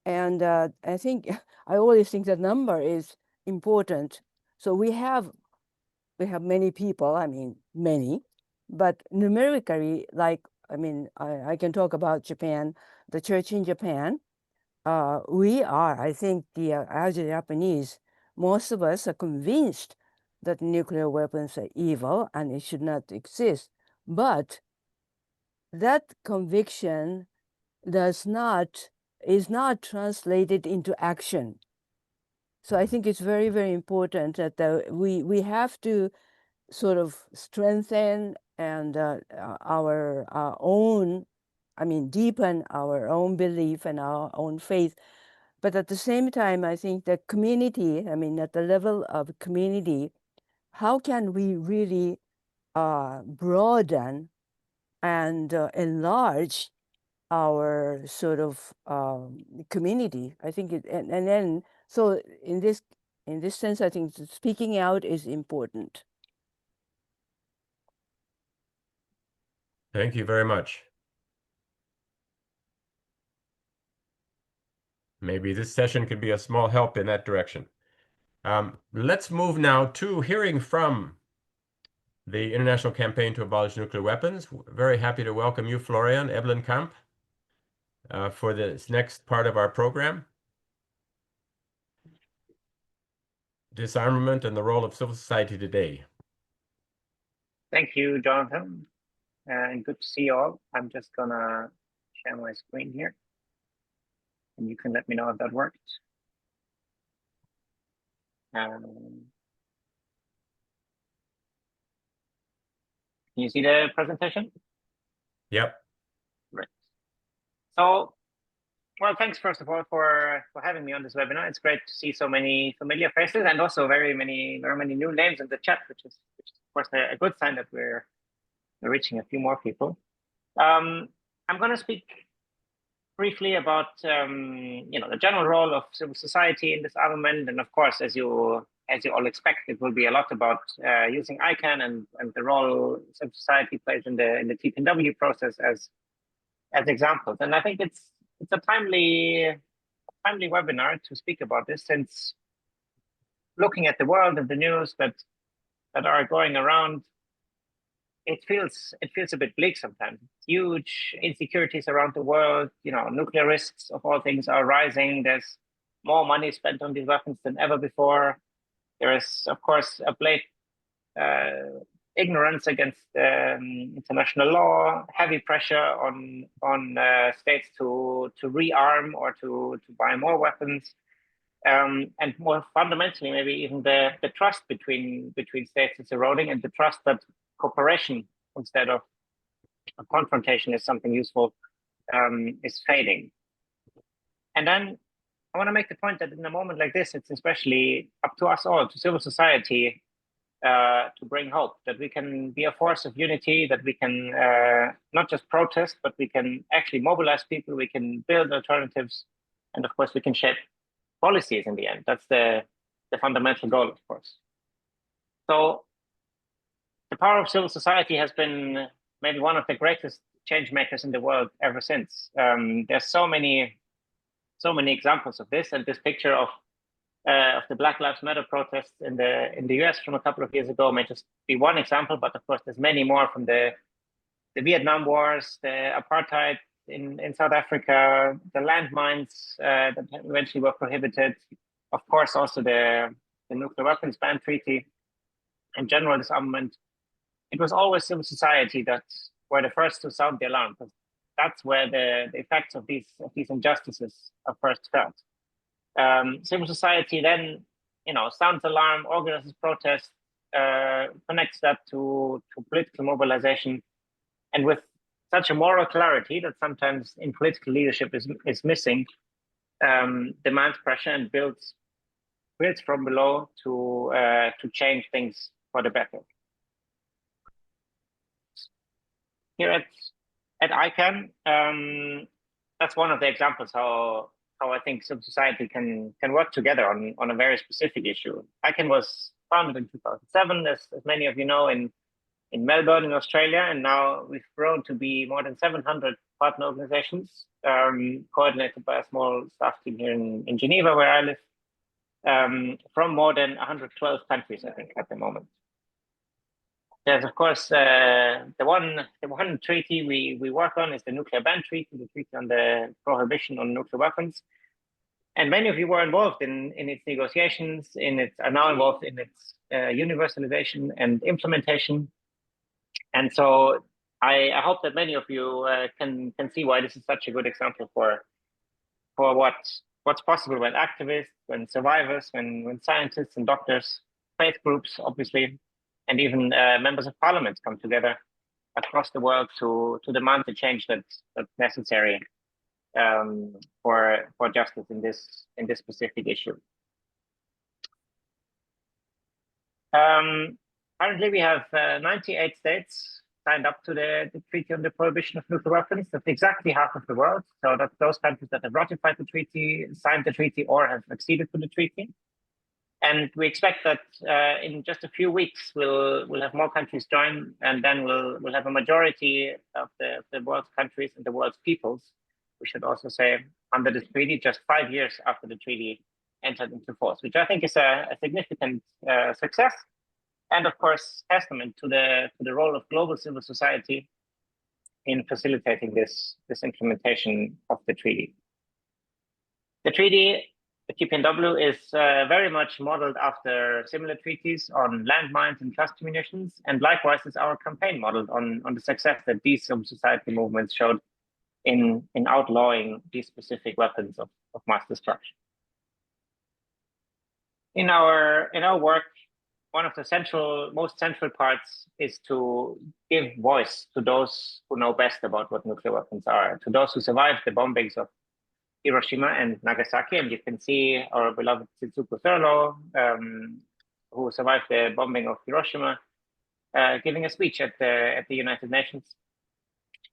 And I think I always think that number is important. So we have many people, many, but numerically, I can talk about Japan, the church in Japan. We are, I think, as the Japanese, most of us are convinced that nuclear weapons are evil and it should not exist. But that conviction is not translated into action. So I think it's very, very important that we have to sort of strengthen and our own, deepen our own belief and our own faith. But at the same time, I think the community, at the level of community, how can we really broaden and enlarge our sort of community? I think and then so in this sense, I think speaking out is important.
Thank you very much. Maybe this session could be a small help in that direction. Let's move now to hearing from the International Campaign to Abolish Nuclear Weapons. Very happy to welcome you, Florian Eblenkamp, for this next part of our program. Disarmament and the role of civil society today.
Thank you, Jonathan, and good to see you all. I'm just gonna share my screen here, and you can let me know if that works. Can you see the presentation?
Yep.
Right. So, well, thanks first of all for having me on this webinar. It's great to see so many familiar faces and also very many new names in the chat, which is of course a good sign that we're reaching a few more people. I'm going to speak briefly about the general role of civil society in disarmament, and of course, as you all expect, it will be a lot about using ICAN and the role civil society plays in the TPNW process as examples. And I think it's a timely webinar to speak about this, since looking at the world and the news that are going around, it feels a bit bleak sometimes. Huge insecurities around the world. Nuclear risks of all things are rising. There's more money spent on these weapons than ever before. There is, of course, a blatant ignorance against international law, heavy pressure on states to rearm or to buy more weapons, and more fundamentally, maybe even the trust between states is eroding, and the trust that cooperation instead of confrontation is something useful is fading. And then I want to make the point that in a moment like this, it's especially up to us all, to civil society, to bring hope, that we can be a force of unity, that we can not just protest, but we can actually mobilize people, we can build alternatives, and of course we can shape policies in the end. That's the fundamental goal, of course. So the power of civil society has been maybe one of the greatest change makers in the world ever since. There's so many examples of this, and this picture of the Black Lives Matter protests in the US from a couple of years ago may just be one example, but of course there's many more from the Vietnam Wars, the apartheid in South Africa, the landmines that eventually were prohibited, of course also the nuclear weapons ban treaty, and general disarmament. It was always civil society that were the first to sound the alarm, because that's where the effects of these injustices are first felt. Civil society then, sounds alarm, organizes protests, connects that to political mobilization, and with such a moral clarity that sometimes in political leadership is missing, demands pressure and builds from below to change things for the better. Here at ICAN, that's one of the examples how I think civil society can work together on a very specific issue. ICAN was founded in 2007, as many of you know, in Melbourne, in Australia, and now we've grown to be more than 700 partner organizations, coordinated by a small staff team here in Geneva, where I live, from more than 112 countries, I think, at the moment. There's, of course, the one treaty we work on is the nuclear ban treaty, the treaty on the prohibition on nuclear weapons. And many of you were involved in its negotiations, are now involved in its universalization and implementation. And so I hope that many of you can see why this is such a good example for what's possible when activists, when survivors, when scientists and doctors, faith groups, obviously, and even members of parliament come together across the world to demand the change that's necessary for justice in this specific issue. Currently, we have 98 states signed up to the Treaty on the Prohibition of Nuclear Weapons. That's exactly half of the world. So that's those countries that have ratified the treaty, signed the treaty, or have acceded to the treaty. And we expect that in just a few weeks, we'll have more countries join, and then we'll have a majority of the world's countries and the world's peoples, we should also say, under this treaty, just 5 years after the treaty entered into force, which I think is a significant success, and of course, testament to the role of global civil society in facilitating this implementation of the treaty. The treaty, the TPNW, is very much modeled after similar treaties on landmines and cluster munitions, and likewise is our campaign modeled on the success that these civil society movements showed in outlawing these specific weapons of mass destruction. In our work, one of the most central parts is to give voice to those who know best about what nuclear weapons are, to those who survived the bombings of Hiroshima and Nagasaki. And you can see our beloved Shizuku Thurlow, who survived the bombing of Hiroshima, giving a speech at the United Nations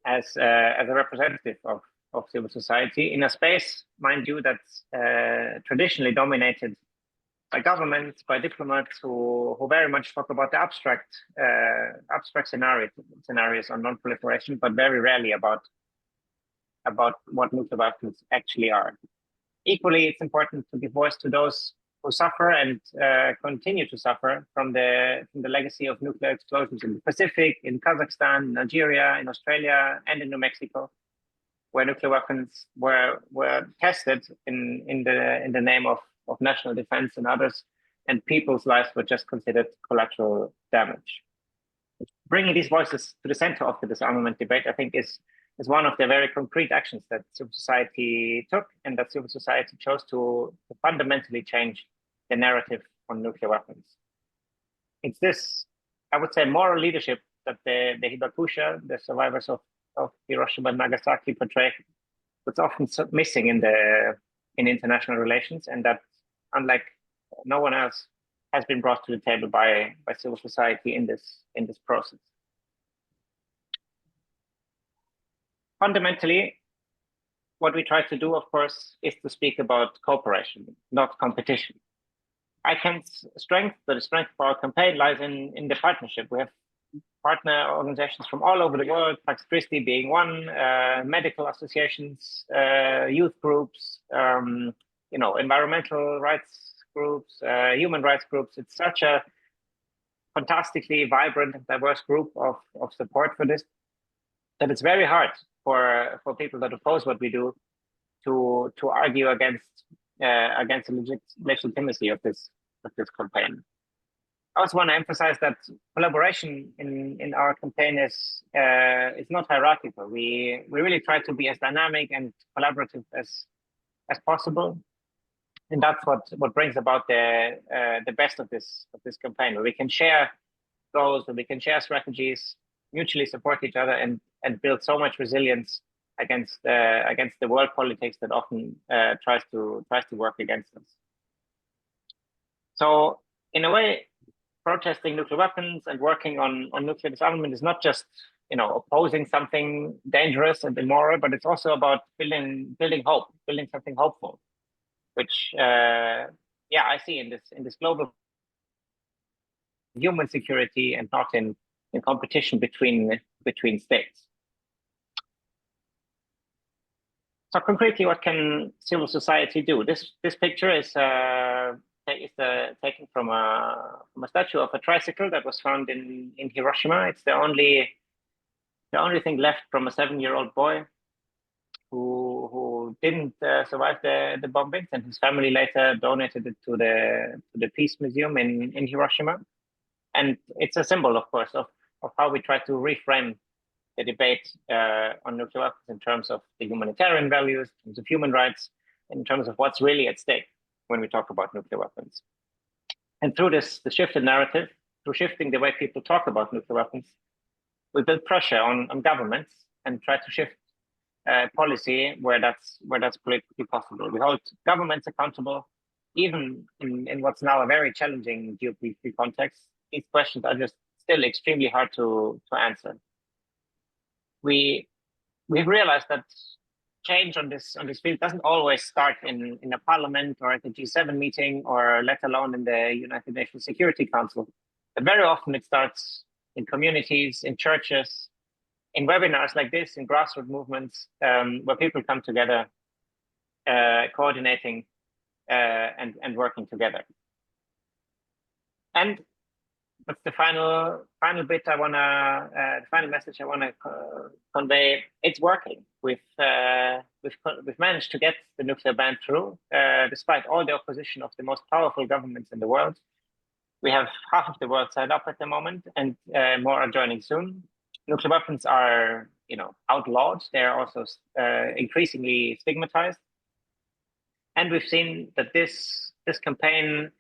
as a representative of civil society in a space, mind you, that's traditionally dominated by governments, by diplomats who very much talk about the abstract scenarios on non-proliferation, but very rarely about what nuclear weapons actually are. Equally, it's important to give voice to those who suffer and continue to suffer from the legacy of nuclear explosions in the Pacific, in Kazakhstan, in Algeria, in Australia, and in New Mexico, where nuclear weapons were tested in the name of national defense and others, and people's lives were just considered collateral damage. Bringing these voices to the center of the disarmament debate, I think, is one of the very concrete actions that civil society took, and that civil society chose to fundamentally change the narrative on nuclear weapons. It's this, I would say, moral leadership that the Hibakusha, the survivors of Hiroshima and Nagasaki, portray, that's often missing in international relations, and that, unlike no one else, has been brought to the table by civil society in this process. Fundamentally, what we try to do, of course, is to speak about cooperation, not competition. ICAN's strength, the strength of our campaign, lies in the partnership. We have partner organizations from all over the world, Pax Christi being one, medical associations, youth groups, environmental rights groups, human rights groups. It's such a fantastically vibrant and diverse group of support for this that it's very hard for people that oppose what we do to argue against the legitimacy of this campaign. I also want to emphasize that collaboration in our campaign is not hierarchical. We really try to be as dynamic and collaborative as possible, and that's what brings about the best of this campaign, where we can share goals, where we can share strategies, mutually support each other, and build so much resilience against the world politics that often tries to work against us. So in a way, protesting nuclear weapons and working on nuclear disarmament is not just opposing something dangerous and immoral, but it's also about building hope, building something hopeful, which I see in this global human security and not in competition between states. So concretely, what can civil society do? This picture is taken from a statue of a tricycle that was found in Hiroshima. It's the only thing left from a 7-year-old boy who didn't survive the bombings, and his family later donated it to the Peace Museum in Hiroshima. And it's a symbol, of course, of how we try to reframe the debate on nuclear weapons in terms of the humanitarian values, in terms of human rights, in terms of what's really at stake when we talk about nuclear weapons. And through the shifted narrative, through shifting the way people talk about nuclear weapons, we build pressure on governments and try to shift policy where that's politically possible. We hold governments accountable, even in what's now a very challenging geopolitical context. These questions are just still extremely hard to answer. We've realized that change on this field doesn't always start in a parliament or at the G7 meeting, or let alone in the United Nations Security Council. But very often it starts in communities, in churches, in webinars like this, in grassroots movements, where people come together, coordinating and working together. And that's the final bit the final message I wanna convey. It's working. We've managed to get the nuclear ban through, despite all the opposition of the most powerful governments in the world. We have half of the world signed up at the moment, and more are joining soon. Nuclear weapons are, outlawed. They're also increasingly stigmatized. And we've seen that this campaign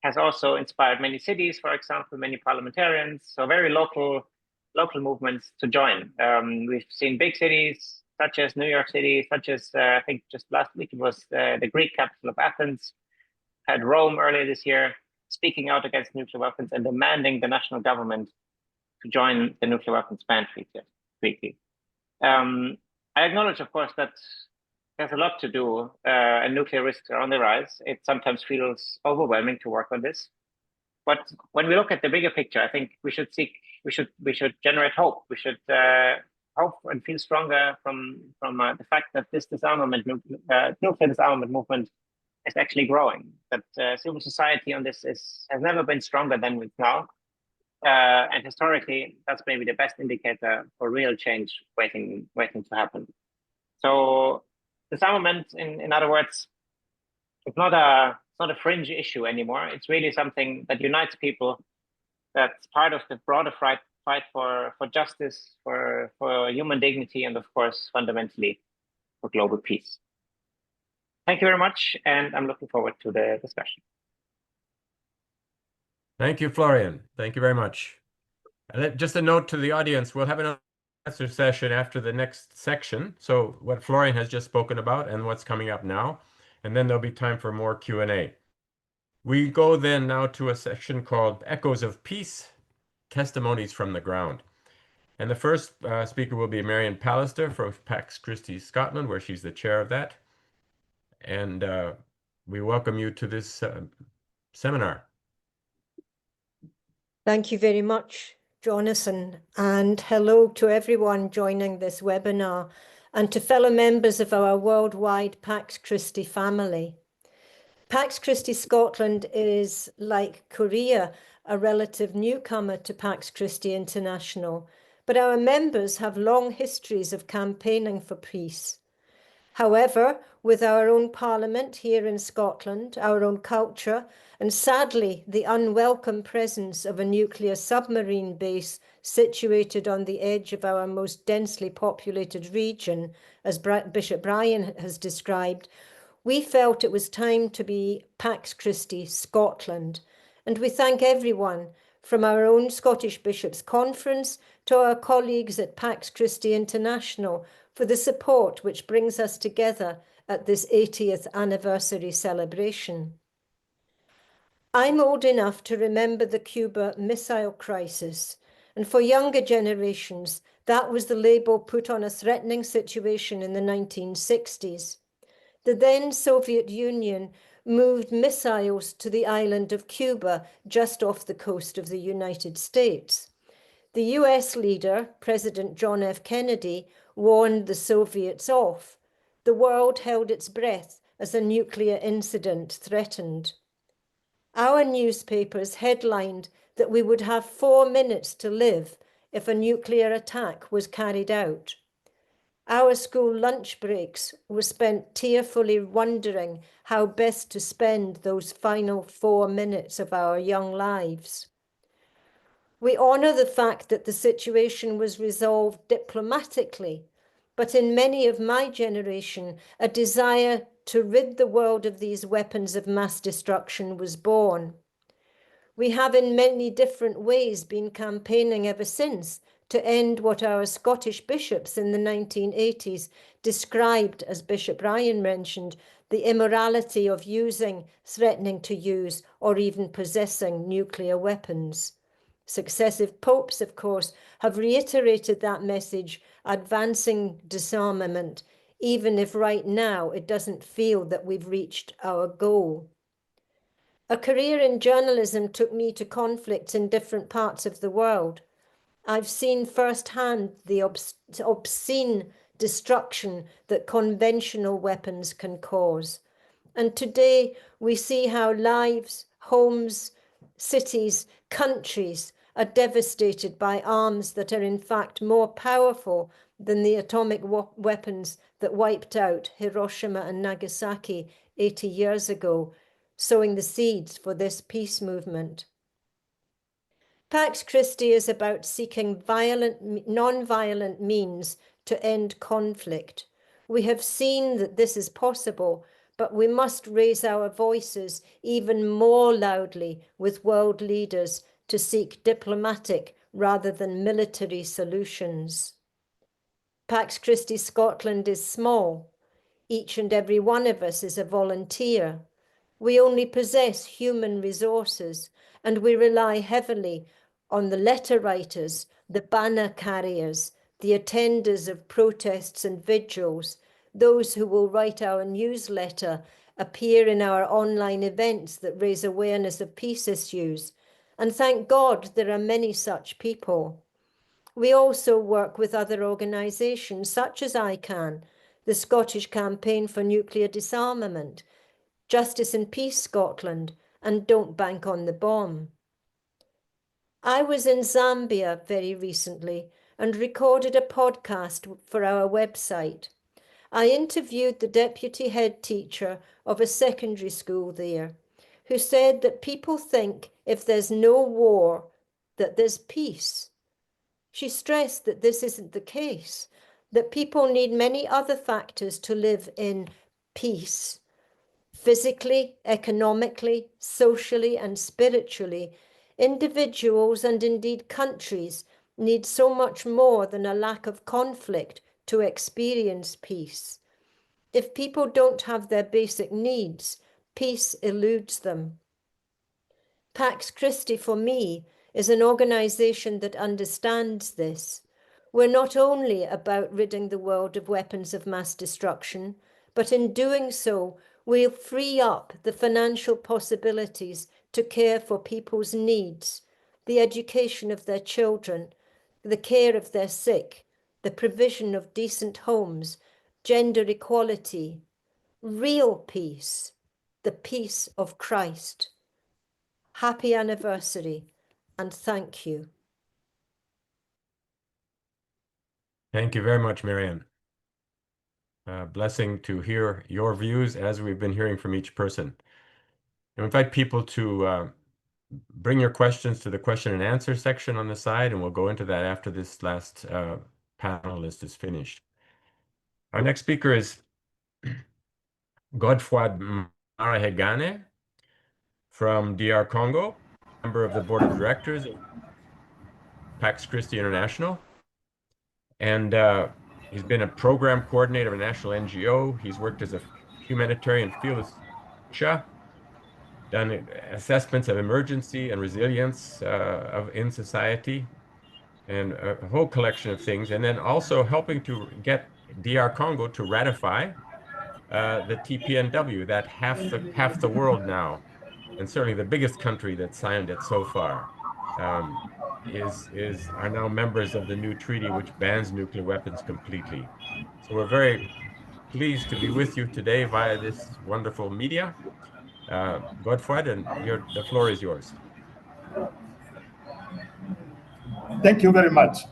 has also inspired many cities, for example, many parliamentarians, so very local movements to join. We've seen big cities such as New York City, such as I think just last week it was the Greek capital of Athens, had Rome earlier this year, speaking out against nuclear weapons and demanding the national government to join the nuclear weapons ban treaty. I acknowledge, of course, that there's a lot to do, and nuclear risks are on the rise. It sometimes feels overwhelming to work on this, but when we look at the bigger picture, I think we should generate hope. We should hope and feel stronger from the fact that this nuclear disarmament movement is actually growing. That civil society on this has never been stronger than it's now, and historically, that's maybe the best indicator for real change waiting to happen. So disarmament, in other words, it's not a fringe issue anymore. It's really something that unites people. That's part of the broader fight for justice, for human dignity, and of course, fundamentally, for global peace. Thank you very much, and I'm looking forward to the discussion.
Thank you, Florian. Thank you very much. Just a note to the audience, we'll have an answer session after the next section. So what Florian has just spoken about and what's coming up now, and then there'll be time for more Q&A. We go then now to a section called Echoes of Peace, Testimonies from the Ground. And the first speaker will be Marion Pallister from Pax Christi Scotland, where she's the chair of that. And we welcome you to this seminar.
Thank you very much, Jonathan, and hello to everyone joining this webinar and to fellow members of our worldwide Pax Christi family. Pax Christi Scotland is, like Korea, a relative newcomer to Pax Christi International, but our members have long histories of campaigning for peace. However, with our own parliament here in Scotland, our own culture, and sadly, the unwelcome presence of a nuclear submarine base situated on the edge of our most densely populated region, as Bishop Brian has described, we felt it was time to be Pax Christi Scotland. And we thank everyone, from our own Scottish Bishops' Conference to our colleagues at Pax Christi International, for the support which brings us together at this 80th anniversary celebration. I'm old enough to remember the Cuba Missile Crisis, and for younger generations, that was the label put on a threatening situation in the 1960s. The then Soviet Union moved missiles to the island of Cuba, just off the coast of the United States. The US leader, President John F. Kennedy, warned the Soviets off. The world held its breath as a nuclear incident threatened. Our newspapers headlined that we would have 4 minutes to live if a nuclear attack was carried out. Our school lunch breaks were spent tearfully wondering how best to spend those final 4 minutes of our young lives. We honor the fact that the situation was resolved diplomatically, but in many of my generation, a desire to rid the world of these weapons of mass destruction was born. We have in many different ways been campaigning ever since to end what our Scottish bishops in the 1980s described, as Bishop Ryan mentioned, the immorality of using, threatening to use, or even possessing nuclear weapons. Successive popes, of course, have reiterated that message, advancing disarmament, even if right now it doesn't feel that we've reached our goal. A career in journalism took me to conflicts in different parts of the world. I've seen firsthand the obscene destruction that conventional weapons can cause. And today we see how lives, homes, cities, countries are devastated by arms that are in fact more powerful than the atomic weapons that wiped out Hiroshima and Nagasaki 80 years ago, sowing the seeds for this peace movement. Pax Christi is about seeking non-violent means to end conflict. We have seen that this is possible but we must raise our voices even more loudly with world leaders to seek diplomatic rather than military solutions. Pax Christi Scotland is small. Each and every one of us is a volunteer. We only possess human resources, and we rely heavily on the letter writers, the banner carriers, the attenders of protests and vigils, those who will write our newsletter, appear in our online events that raise awareness of peace issues. And thank God there are many such people. We also work with other organisations such as ICAN, the Scottish Campaign for Nuclear Disarmament, Justice and Peace Scotland, and Don't Bank on the Bomb. I was in Zambia very recently and recorded a podcast for our website. I interviewed the deputy head teacher of a secondary school there, who said that people think if there's no war, that there's peace. She stressed that this isn't the case, that people need many other factors to live in peace. Physically, economically, socially, and spiritually, individuals and indeed countries need so much more than a lack of conflict to experience peace. If people don't have their basic needs, peace eludes them. Pax Christi, for me, is an organisation that understands this. We're not only about ridding the world of weapons of mass destruction, but in doing so, we'll free up the financial possibilities to care for people's needs, the education of their children, the care of their sick, the provision of decent homes, gender equality, real peace, the peace of Christ. Happy anniversary, and thank you.
Thank you very much, Marianne. Blessing to hear your views as we've been hearing from each person. I invite people to bring your questions to the question and answer section on the side, and we'll go into that after this last panelist is finished. Our next speaker is Godefroid Marahegane from DR Congo, member of the board of directors of Pax Christi International. And he's been a program coordinator of a national NGO. He's worked as a humanitarian field assistant, done assessments of emergency and resilience in society, and a whole collection of things. And then also helping to get DR Congo to ratify the TPNW, that half the world now, and certainly the biggest country that signed it so far, are now members of the new treaty which bans nuclear weapons completely. So we're very pleased to be with you today via this wonderful media. Godefroid, and the floor is yours.
Thank you very much.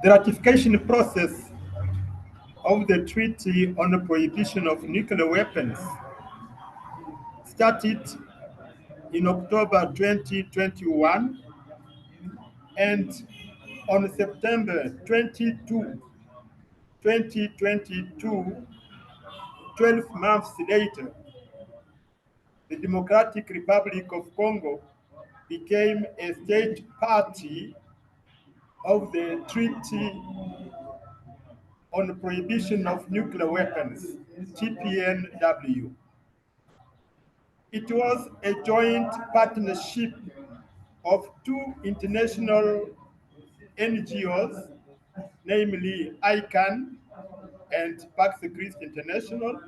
The ratification process of the Treaty on the Prohibition of Nuclear Weapons started in October 2021, and on September 22, 2022, 12 months later, the Democratic Republic of Congo became a state party of the Treaty on the Prohibition of Nuclear Weapons, TPNW. It was a joint partnership of two international NGOs, namely ICAN and Pax Christi International,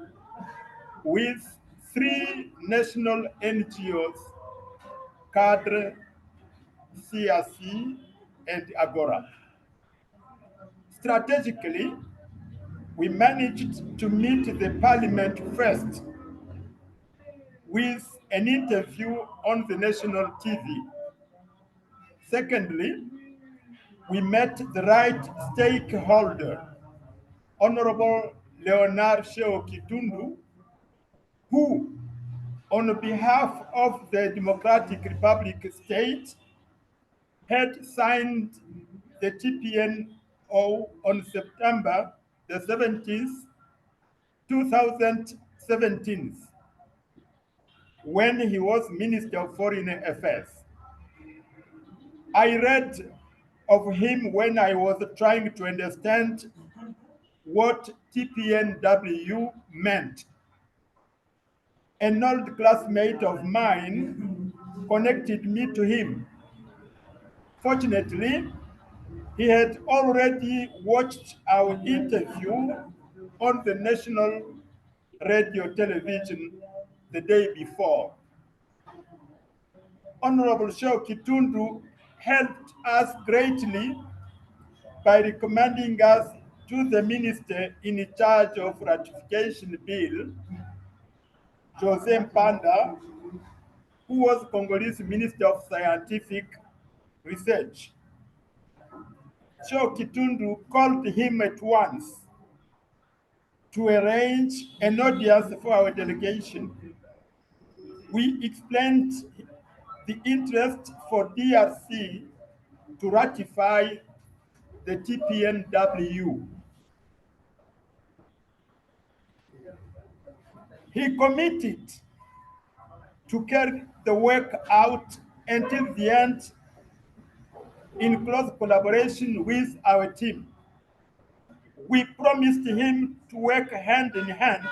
with three national NGOs, CADRE, CRC, and Agora. Strategically, we managed to meet the parliament first with an interview on the national TV. Secondly, we met the right stakeholder, Honorable Leonard Sheo Kitundu, who, on behalf of the Democratic Republic state, had signed the TPNO on September the 17th, 2017, when he was Minister of Foreign Affairs. I read of him when I was trying to understand what TPNW meant. An old classmate of mine connected me to him. Fortunately, he had already watched our interview on the national radio television the day before. Honorable Shao Kitundu helped us greatly by recommending us to the minister in charge of ratification bill, Jose Mpanda, who was Congolese Minister of Scientific Research. Shao Kitundu called him at once to arrange an audience for our delegation. We explained the interest for DRC to ratify the TPNW. He committed to carry the work out until the end in close collaboration with our team. We promised him to work hand in hand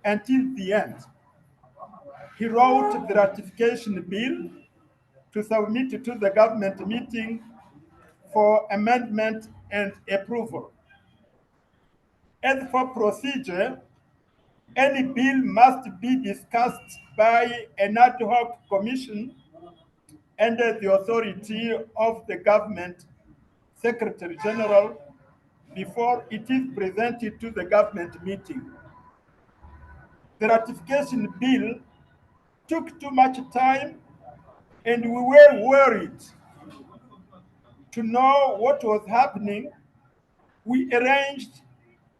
until the end. He wrote the ratification bill to submit to the government meeting for amendment and approval. As for procedure, any bill must be discussed by an ad hoc commission under the authority of the government Secretary General before it is presented to the government meeting. The ratification bill took too much time, and we were worried to know what was happening. We arranged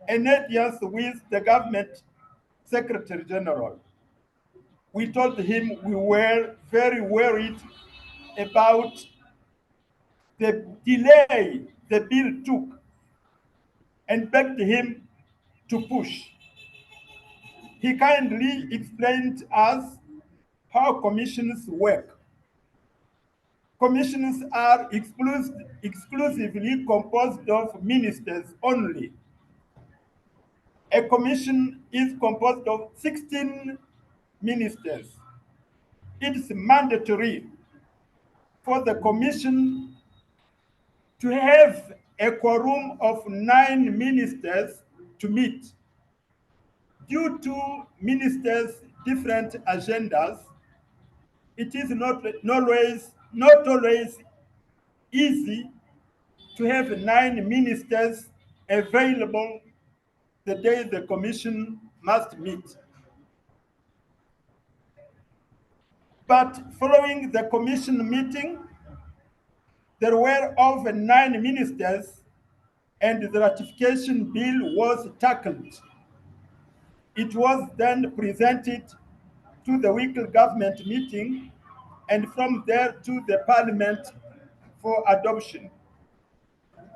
an audience with the government Secretary General. We told him we were very worried about the delay the bill took and begged him to push. He kindly explained to us how commissions work. Commissions are exclusively composed of ministers only. A commission is composed of 16 ministers. It is mandatory for the commission to have a quorum of 9 ministers to meet. Due to ministers' different agendas, it is not always easy to have 9 ministers available the day the commission must meet. But following the commission meeting, there were over 9 ministers, and the ratification bill was tackled. It was then presented to the weekly government meeting, and from there to the parliament for adoption.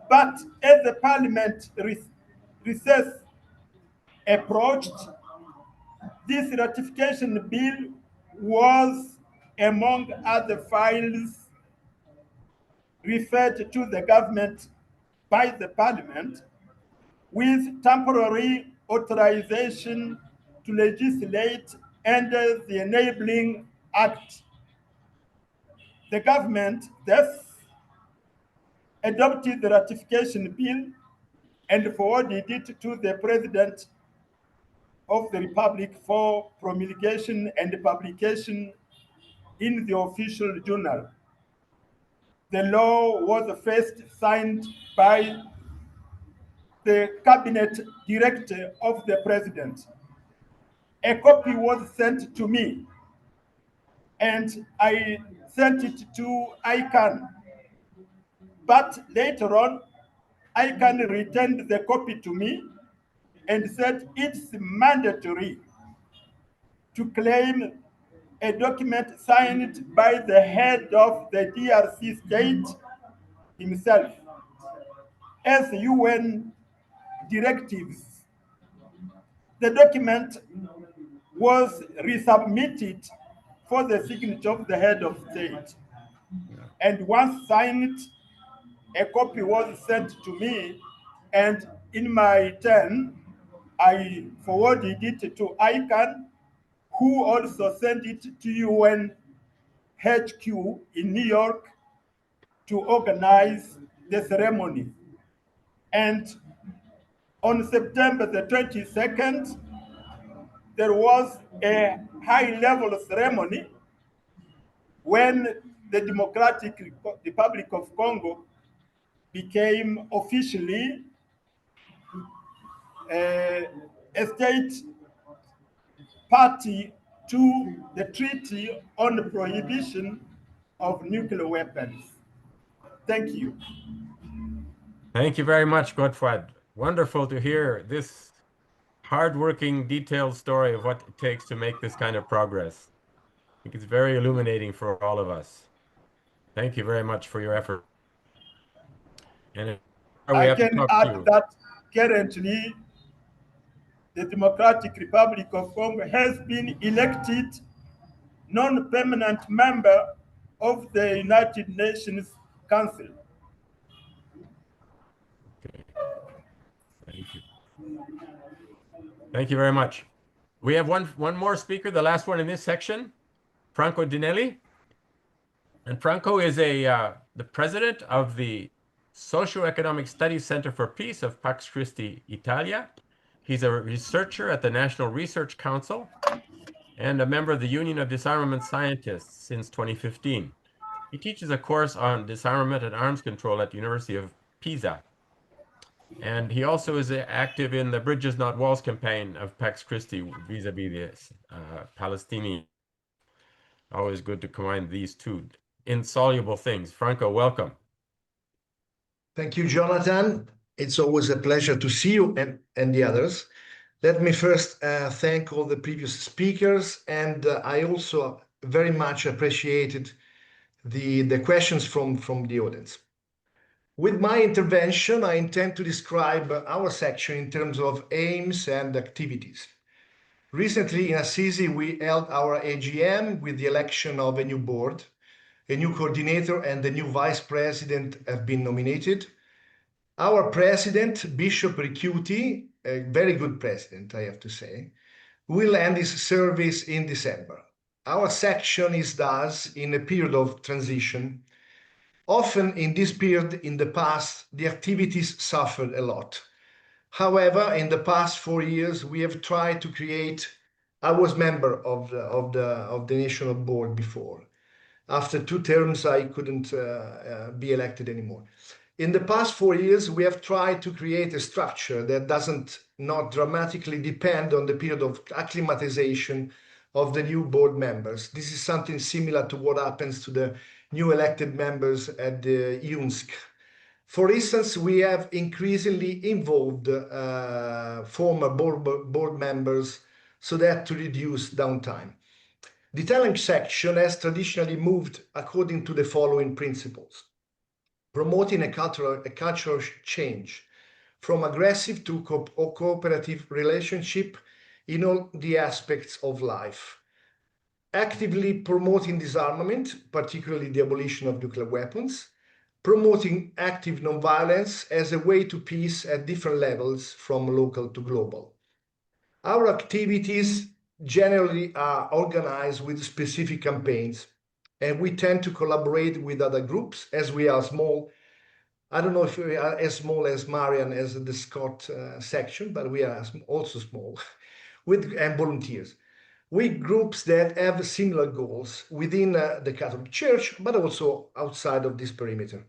But as the parliament recess approached, this ratification bill was among other files referred to the government by the parliament with temporary authorization to legislate under the Enabling Act. The government thus adopted the ratification bill and forwarded it to the President of the Republic for promulgation and publication in the official journal. The law was first signed by the cabinet director of the president. A copy was sent to me, and I sent it to ICAN. But later on, ICAN returned the copy to me and said it's mandatory to claim a document signed by the head of the DRC state himself, as UN directives. the document was resubmitted for the signature of the head of state. And once signed, a copy was sent to me, and in my turn, I forwarded it to ICAN, who also sent it to UN HQ in New York to organize the ceremony. And on September the 22nd, there was a high-level ceremony when the Democratic Republic of Congo became officially a state party to the Treaty on the Prohibition of Nuclear Weapons. Thank you.
Thank you very much, Godfred. Wonderful to hear this hardworking, detailed story of what it takes to make this kind of progress. I think it's very illuminating for all of us. Thank you very much for your effort. And
I can add that currently the Democratic Republic of Congo has been elected non-permanent member of the United Nations Council.
Okay. Thank you. Thank you very much. We have one more speaker, the last one in this section, Franco Dinelli. And Franco is the president of the Socioeconomic Studies Center for Peace of Pax Christi Italia. He's a researcher at the National Research Council and a member of the Union of Disarmament Scientists since 2015. He teaches a course on disarmament and arms control at the University of Pisa. And he also is active in the Bridges Not Walls campaign of Pax Christi vis-a-vis the Palestinians. Always good to combine these two insoluble things. Franco, welcome.
Thank you, Jonathan. It's always a pleasure to see you and the others. Let me first thank all the previous speakers, and I also very much appreciated the questions from the audience. With my intervention, I intend to describe our section in terms of aims and activities. Recently in Assisi, we held our AGM with the election of a new board. A new coordinator and a new vice president have been nominated. Our president, Bishop Ricuti, a very good president, I have to say, will end his service in December. Our section is thus in a period of transition. Often in this period in the past, the activities suffered a lot. However, in the past 4 years, we have tried to create. I was member of the national board before. After 2 terms, I couldn't be elected anymore. In the past 4 years, we have tried to create a structure that doesn't not dramatically depend on the period of acclimatization of the new board members. This is something similar to what happens to the new elected members at the UNSC. For instance, we have increasingly involved former board members so that to reduce downtime. The talent section has traditionally moved according to the following principles: promoting a cultural change from aggressive to cooperative relationship in all the aspects of life, actively promoting disarmament, particularly the abolition of nuclear weapons, promoting active nonviolence as a way to peace at different levels from local to global. Our activities generally are organized with specific campaigns, and we tend to collaborate with other groups as we are small. I don't know if we are as small as Marian as the Scott section, but we are also small and volunteers. With groups that have similar goals within the Catholic Church, but also outside of this perimeter.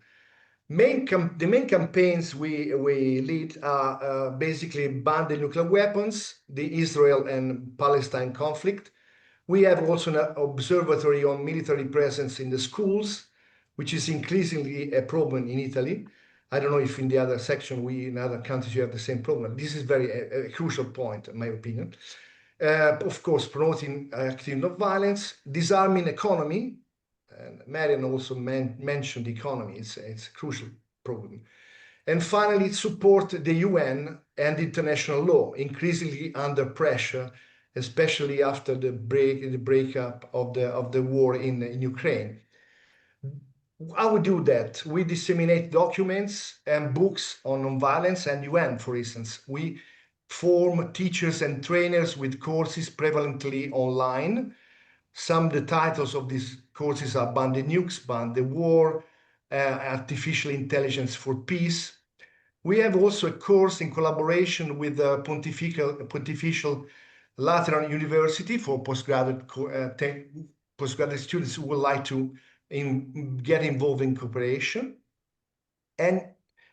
The main campaigns we lead are basically ban the nuclear weapons, the Israel and Palestine conflict. We have also an observatory on military presence in the schools, which is increasingly a problem in Italy. I don't know if in the other section, in other countries, you have the same problem. This is a crucial point, in my opinion. Of course, promoting active nonviolence, disarming economy. And Marian also mentioned the economy. It's a crucial problem. And finally, support the UN and international law, increasingly under pressure, especially after the breakup of the war in Ukraine. How we do that? We disseminate documents and books on nonviolence and UN, for instance. We form teachers and trainers with courses prevalently online. Some of the titles of these courses are Ban the Nukes, Ban the War, Artificial Intelligence for Peace. We have also a course in collaboration with the Pontifical Lateran University for postgraduate students who would like to get involved in cooperation. And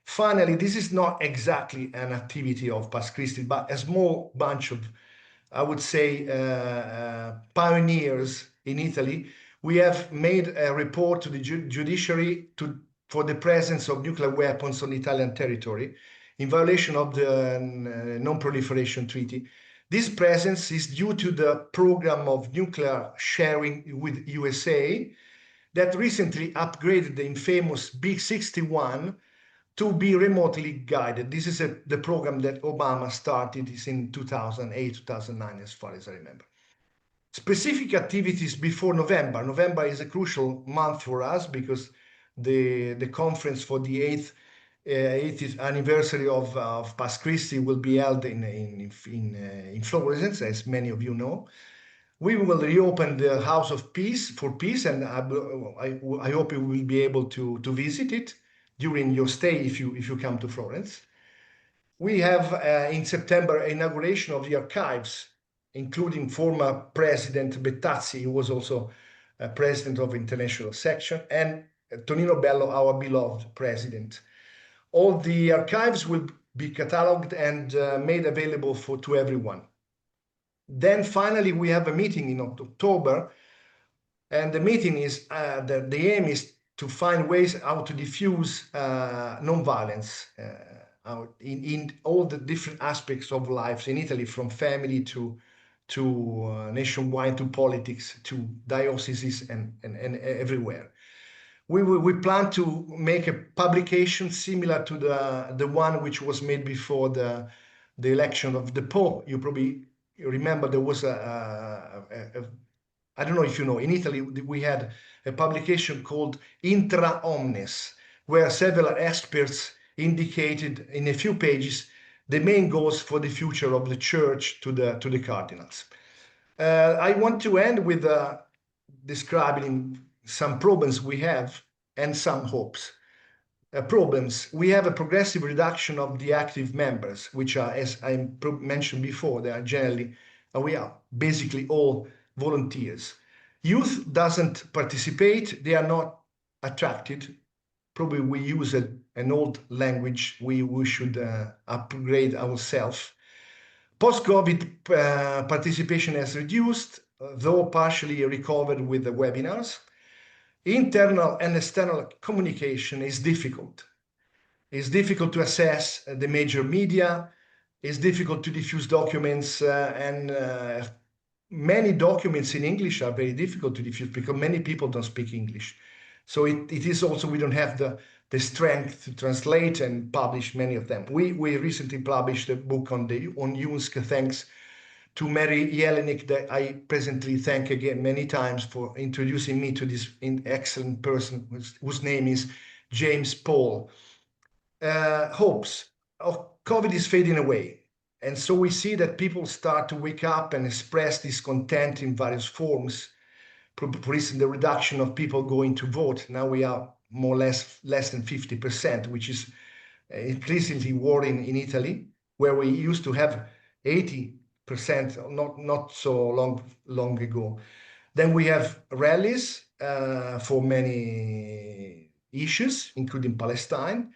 finally, this is not exactly an activity of Pax Christi, but a small bunch of, I would say, pioneers in Italy. We have made a report to the judiciary for the presence of nuclear weapons on Italian territory in violation of the Non-Proliferation Treaty. This presence is due to the program of nuclear sharing with USA that recently upgraded the infamous Big 61 to be remotely guided. This is the program that Obama started in 2008, 2009, as far as I remember. Specific activities before November. November is a crucial month for us because the conference for the 80th anniversary of Pax Christi will be held in Florence, as many of you know. We will reopen the House of Peace for Peace, and I hope you will be able to visit it during your stay if you come to Florence. We have in September inauguration of the archives, including former President Bettazzi, who was also president of International Section, and Tonino Bello, our beloved president. All the archives will be catalogued and made available to everyone. Then finally, we have a meeting in October, and the meeting is, the aim is to find ways how to diffuse nonviolence in all the different aspects of life in Italy, from family to nationwide, to politics, to dioceses and everywhere. We plan to make a publication similar to the one which was made before the election of the Pope. You probably remember there was I don't know if you know, in Italy we had a publication called Intra Omnes, where several experts indicated in a few pages the main goals for the future of the church to the cardinals. I want to end with describing some problems we have and some hopes. Problems, we have a progressive reduction of the active members, which are, as I mentioned before, they are generally, we are basically all volunteers. Youth doesn't participate, they are not attracted. Probably we use an old language, we should upgrade ourselves. Post-COVID participation has reduced, though partially recovered with the webinars. Internal and external communication is difficult. It's difficult to assess the major media. It's difficult to diffuse documents, and many documents in English are very difficult to diffuse because many people don't speak English. So it is also, we don't have the strength to translate and publish many of them. We recently published a book on UNSC, thanks to Mary Jelinek, that I presently thank again many times for introducing me to this excellent person whose name is James Paul. Hopes of COVID is fading away. And so we see that people start to wake up and express discontent in various forms. For instance, the reduction of people going to vote. Now we are more or less than 50%, which is increasingly worrying in Italy, where we used to have 80%, not so long ago. Then we have rallies for many issues, including Palestine.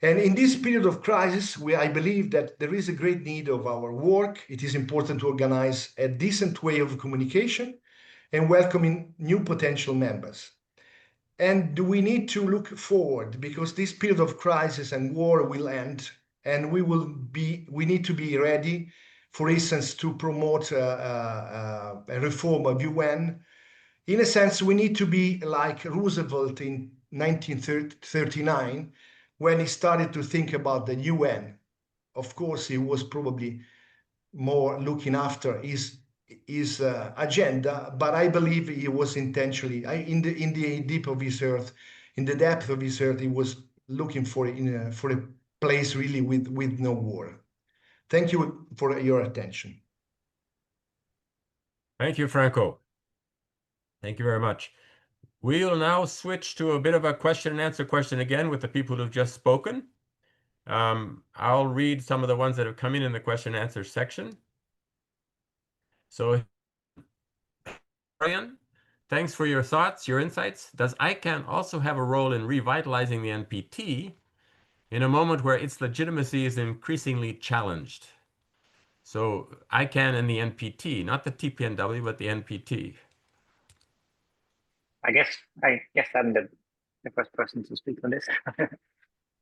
And in this period of crisis, I believe that there is a great need of our work. It is important to organize a decent way of communication and welcoming new potential members. And we need to look forward, because this period of crisis and war will end, and we need to be ready, for instance, to promote a reform of UN. In a sense, we need to be like Roosevelt in 1939, when he started to think about the UN. Of course, he was probably more looking after his agenda, but I believe he was intentionally in the deep of his earth, in the depth of his earth, he was looking for a place really with no war. Thank you for your attention.
Thank you, Franco. Thank you very much. We'll now switch to a bit of a question and answer question again with the people who've just spoken. I'll read some of the ones that have come in the question and answer section. So, Brian, thanks for your thoughts, your insights. Does ICAN also have a role in revitalizing the NPT in a moment where its legitimacy is increasingly challenged? So ICAN and the NPT, not the TPNW, but the NPT.
I guess I'm the first person to speak on this.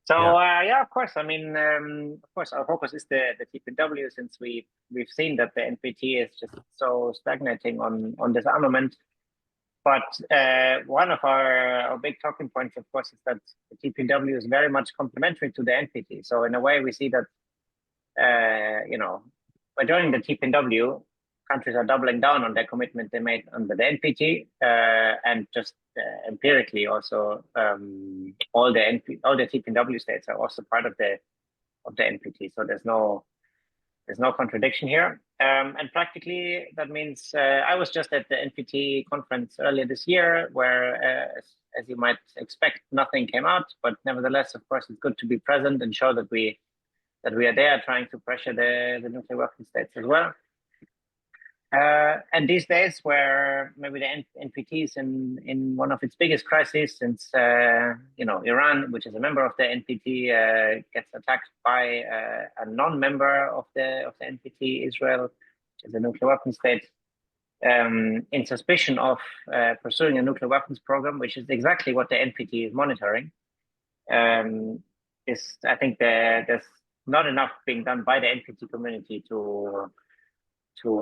So
Yeah.
of course. I mean, of course, our focus is the TPNW, since we've seen that the NPT is just so stagnating on disarmament. But one of our big talking points, of course, is that the TPNW is very much complementary to the NPT. So in a way, we see that by joining the TPNW, countries are doubling down on their commitment they made under the NPT, and just empirically also all the TPNW states are also part of the NPT. So there's no contradiction here. And practically that means I was just at the NPT conference earlier this year, where as you might expect, nothing came out, but nevertheless, of course, it's good to be present and show that we are there trying to pressure the nuclear weapon states as well. And these days, where maybe the NPT is in one of its biggest crises, since Iran, which is a member of the NPT, gets attacked by a non-member of the NPT, Israel, which is a nuclear weapon state, in suspicion of pursuing a nuclear weapons program, which is exactly what the NPT is monitoring. I think there's not enough being done by the NPT community to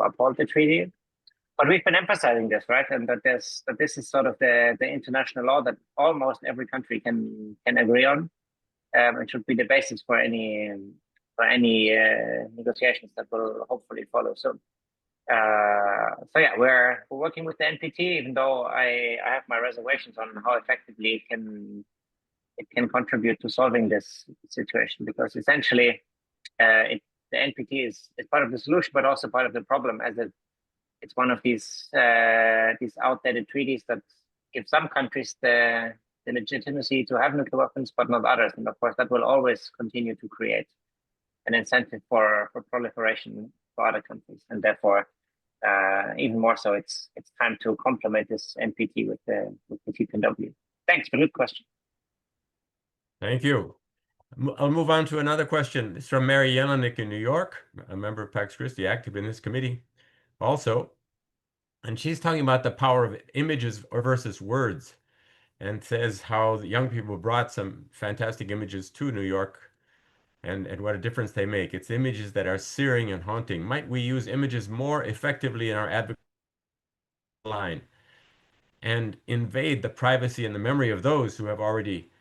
uphold the treaty, but we've been emphasizing this, right? And that this is sort of the international law that almost every country can agree on. It should be the basis for any negotiations that will hopefully follow soon. So yeah, we're working with the NPT, even though I have my reservations on how effectively it can contribute to solving this situation, because essentially the NPT is part of the solution, but also part of the problem, as it's one of these outdated treaties that give some countries the legitimacy to have nuclear weapons, but not others. And of course, that will always continue to create an incentive for proliferation for other countries. And therefore, even more so, it's time to complement this NPT with the TPNW. Thanks for the good question.
Thank you. I'll move on to another question. It's from Mary Jelinek in New York, a member of Pax Christi, active in this committee also. And she's talking about the power of images versus words, and says how the young people brought some fantastic images to New York, and what a difference they make. It's images that are searing and haunting. Might we use images more effectively in our advocacy line and invade the privacy and the memory of those who have already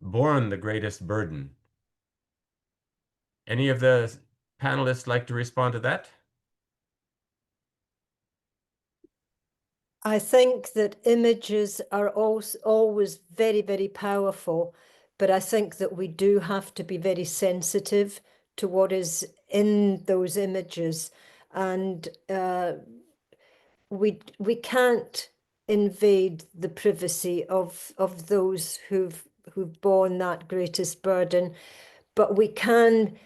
borne the greatest burden? Any of the panelists like to respond to that?
I think that images are always very, very powerful, but I think that we do have to be very sensitive to what is in those images, and we can't invade the privacy of those who've borne that greatest burden, but we can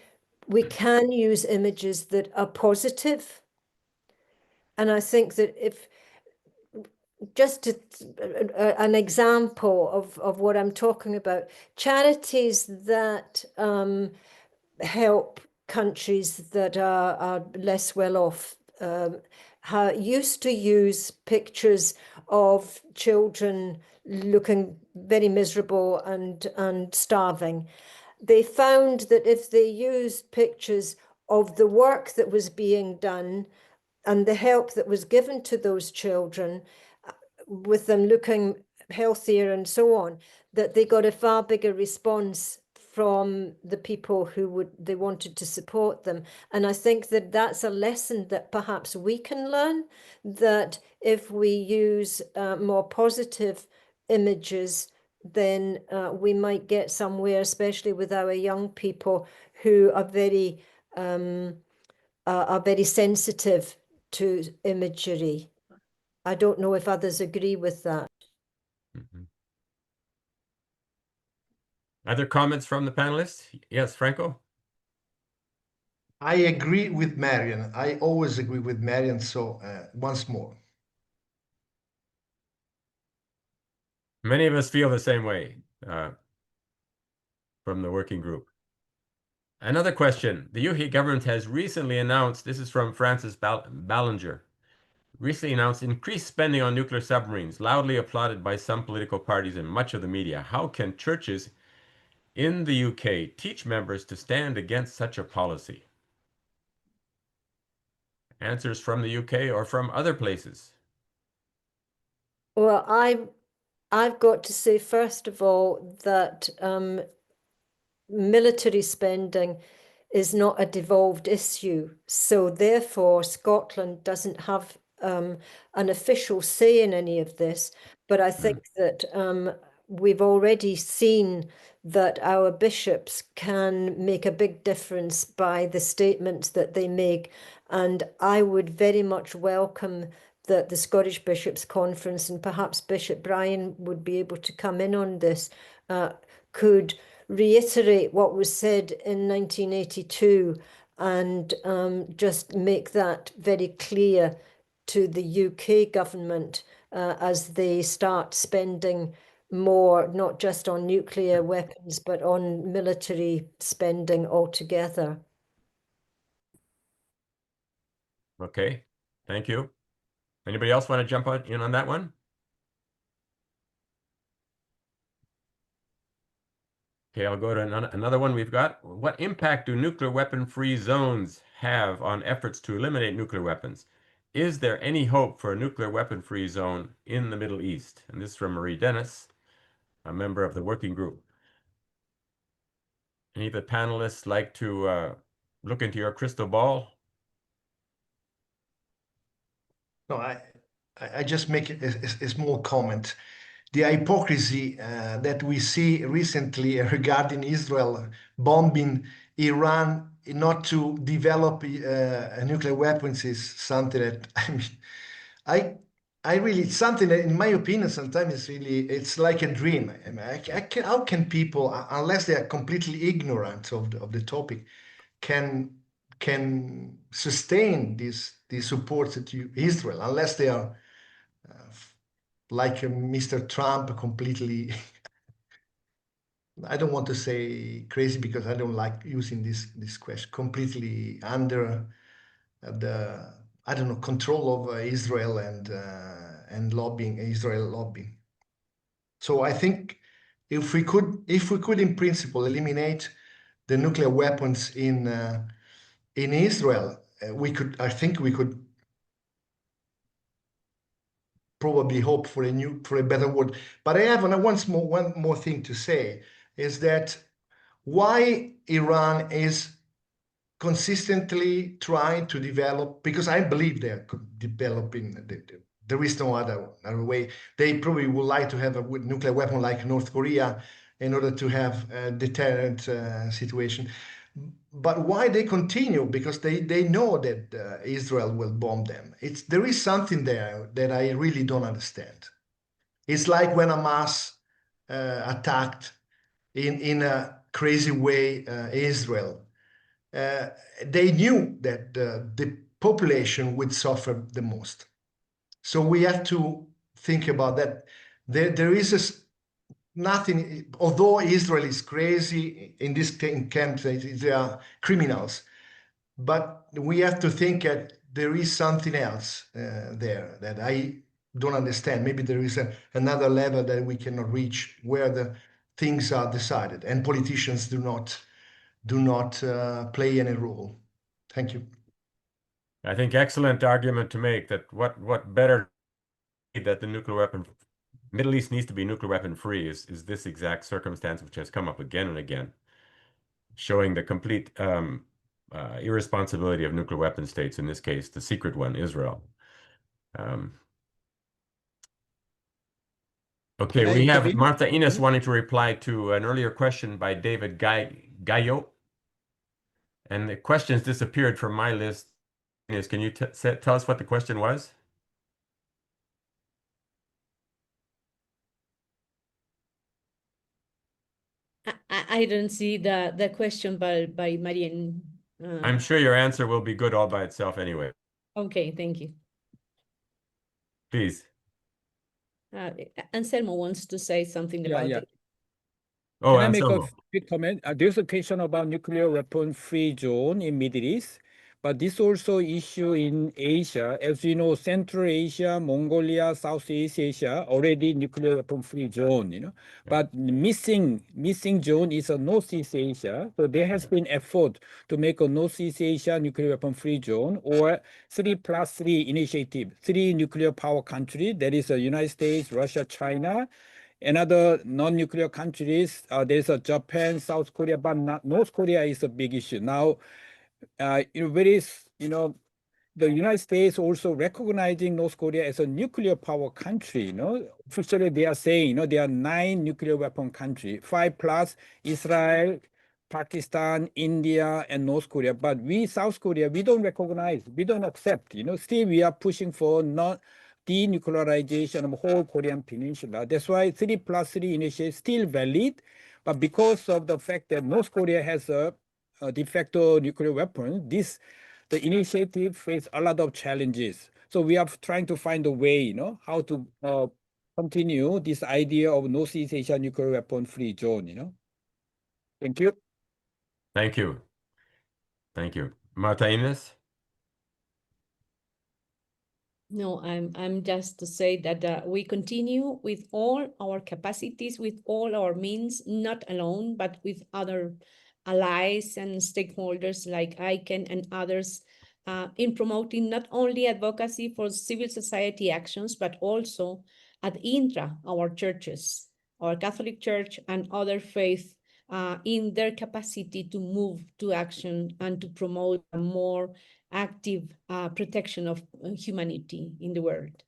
use images that are positive. And I think that if just an example of what I'm talking about, charities that help countries that are less well off used to use pictures of children looking very miserable and starving. They found that if they used pictures of the work that was being done and the help that was given to those children, with them looking healthier and so on, that they got a far bigger response from the people who they wanted to support them. And I think that that's a lesson that perhaps we can learn, that if we use more positive images, then we might get somewhere, especially with our young people who are very sensitive to imagery. I don't know if others agree with that.
Mm-hmm. Other comments from the panelists? Yes, Franco?
I agree with Marian. I always agree with Marian. So once more.
Many of us feel the same way from the working group. Another question. The UK government has recently announced, this is from Francis Ballinger, recently announced increased spending on nuclear submarines, loudly applauded by some political parties and much of the media. How can churches in the UK teach members to stand against such a policy? Answers from the UK or from other places?
Well, I've got to say, first of all, that military spending is not a devolved issue. So therefore, Scotland doesn't have an official say in any of this. But I think that we've already seen that our bishops can make a big difference by the statements that they make. And I would very much welcome that the Scottish Bishops' Conference, and perhaps Bishop Brian would be able to come in on this, could reiterate what was said in 1982 and just make that very clear to the UK government as they start spending more, not just on nuclear weapons, but on military spending altogether.
Okay, thank you. Anybody else want to jump in on that one? Okay, I'll go to another one we've got. What impact do nuclear weapon-free zones have on efforts to eliminate nuclear weapons? Is there any hope for a nuclear weapon-free zone in the Middle East? And this is from Marie Dennis, a member of the working group. Any of the panelists like to look into your crystal ball?
No, I just make a small comment. The hypocrisy that we see recently regarding Israel bombing Iran not to develop nuclear weapons is something that, I mean, I really, it's something that, in my opinion, sometimes it's like a dream. I mean, how can people, unless they are completely ignorant of the topic, can sustain this support to Israel, unless they are like Mr. Trump, completely, I don't want to say crazy because I don't like using this question, completely under the, I don't know, control of Israel and lobbying, Israel lobbying. So I think if we could in principle eliminate the nuclear weapons in Israel, I think we could probably hope for a better world. But I have one more thing to say, is that why Iran is consistently trying to develop, because I believe they're developing, there is no other way. They probably would like to have a nuclear weapon like North Korea in order to have a deterrent situation. But why they continue? Because they know that Israel will bomb them. There is something there that I really don't understand. It's like when Hamas attacked in a crazy way Israel. They knew that the population would suffer the most. So we have to think about that. There is nothing, although Israel is crazy, in this camp, they are criminals. But we have to think that there is something else there that I don't understand. Maybe there is another level that we cannot reach where the things are decided and politicians do not play any role. Thank you.
I think excellent argument to make that what better that the nuclear weapon Middle East needs to be nuclear weapon free is this exact circumstance, which has come up again and again, showing the complete irresponsibility of nuclear weapon states, in this case, the secret one, Israel. Okay, we have Martha Ines wanting to reply to an earlier question by David Gayo. And the questions disappeared from my list. Ines, can you tell us what the question was?
I don't see the question by Marian.
I'm sure your answer will be good all by itself anyway.
Okay, thank you.
Please.
Anselmo wants to say something about it.
Oh,
Can I make a
Anselmo.
quick comment? There's a question about nuclear weapon-free zone in Middle East, but this also issue in Asia. As you know, Central Asia, Mongolia, Southeast Asia already nuclear weapon-free zone.
Yeah.
But missing zone is a Northeast Asia. So there has been effort to make a Northeast Asia nuclear weapon-free zone or 3+3 initiative. 3 nuclear power countries, that is the United States, Russia, China. And other non-nuclear countries, there's a Japan, South Korea, but North Korea is a big issue. Now, the United States also recognizing North Korea as a nuclear power country. Officially, they are saying, there are 9 nuclear weapon countries, 5+ Israel, Pakistan, India, and North Korea. But we, South Korea, we don't recognize, we don't accept. Still we are pushing for denuclearization of whole Korean peninsula. That's why 3+3 initiative is still valid, but because of the fact that North Korea has a de facto nuclear weapon, the initiative faces a lot of challenges. So we are trying to find a way, how to continue this idea of Northeast Asia nuclear weapon free zone. Thank you.
Thank you. Thank you. Marta Ines?
No, I'm just to say that we continue with all our capacities, with all our means, not alone, but with other allies and stakeholders like ICAN and others in promoting not only advocacy for civil society actions, but also at intra our churches, our Catholic Church and other faiths in their capacity to move to action and to promote a more active protection of humanity in the world.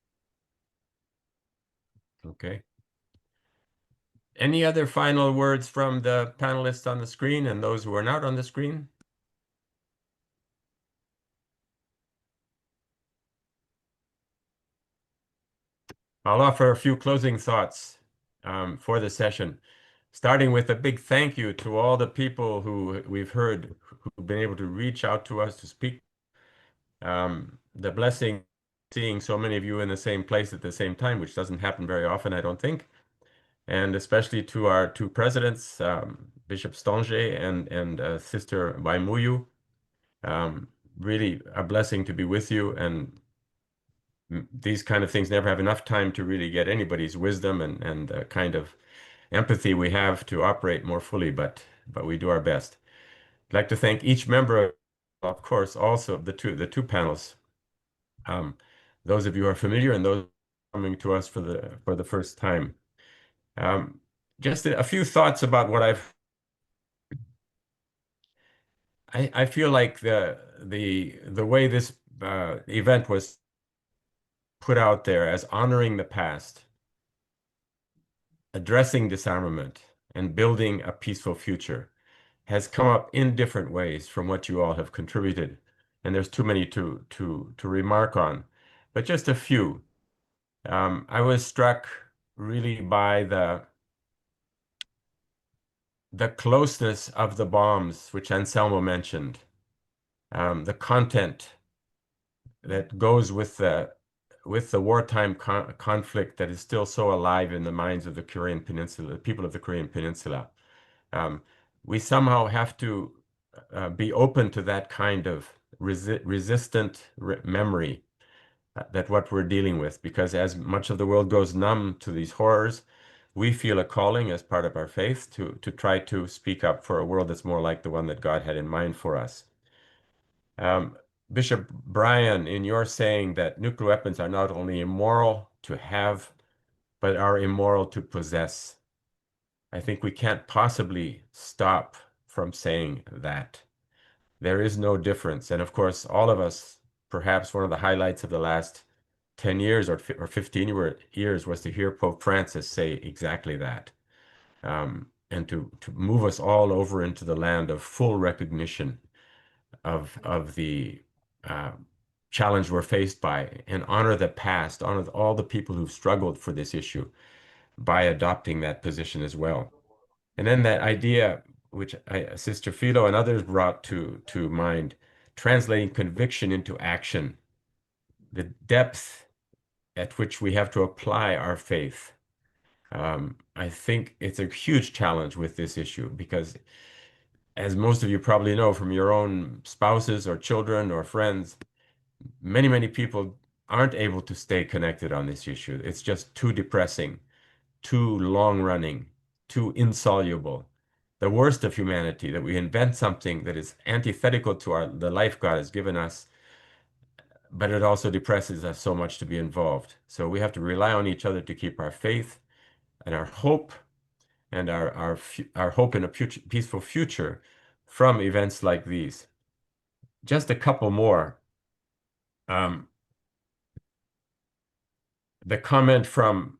Okay. Any other final words from the panelists on the screen and those who are not on the screen? I'll offer a few closing thoughts for the session, starting with a big thank you to all the people who we've heard who've been able to reach out to us to speak. The blessing seeing so many of you in the same place at the same time, which doesn't happen very often, I don't think. And especially to our 2 presidents, Bishop Stonge and Sister Waimuyu. Really a blessing to be with you, and these kind of things never have enough time to really get anybody's wisdom and the kind of empathy we have to operate more fully, but we do our best. I'd like to thank each member, of course, also the two panels. Those of you who are familiar and those coming to us for the first time. Just a few thoughts about what I feel like the way this event was put out there as honoring the past, addressing disarmament, and building a peaceful future has come up in different ways from what you all have contributed. And there's too many to remark on, but just a few. I was struck really by the closeness of the bombs, which Anselmo mentioned, the content that goes with the wartime conflict that is still so alive in the minds of the Korean Peninsula, the people of the Korean Peninsula. We somehow have to be open to that kind of resistant memory that what we're dealing with, because as much of the world goes numb to these horrors, we feel a calling as part of our faith to try to speak up for a world that's more like the one that God had in mind for us. Bishop Brian, in your saying that nuclear weapons are not only immoral to have, but are immoral to possess. I think we can't possibly stop from saying that. There is no difference. And of course, all of us, perhaps one of the highlights of the last 10 years or 15 years was to hear Pope Francis say exactly that. And to move us all over into the land of full recognition of the challenge we're faced by, and honor the past, honor all the people who've struggled for this issue by adopting that position as well. And then that idea, which Sister Philo and others brought to mind, translating conviction into action, the depth at which we have to apply our faith. I think it's a huge challenge with this issue because, as most of you probably know from your own spouses or children or friends, many, many people aren't able to stay connected on this issue. It's just too depressing, too long-running, too insoluble. The worst of humanity, that we invent something that is antithetical to the life God has given us, but it also depresses us so much to be involved. So we have to rely on each other to keep our faith and our hope, and our hope in a peaceful future from events like these. Just a couple more. The comment from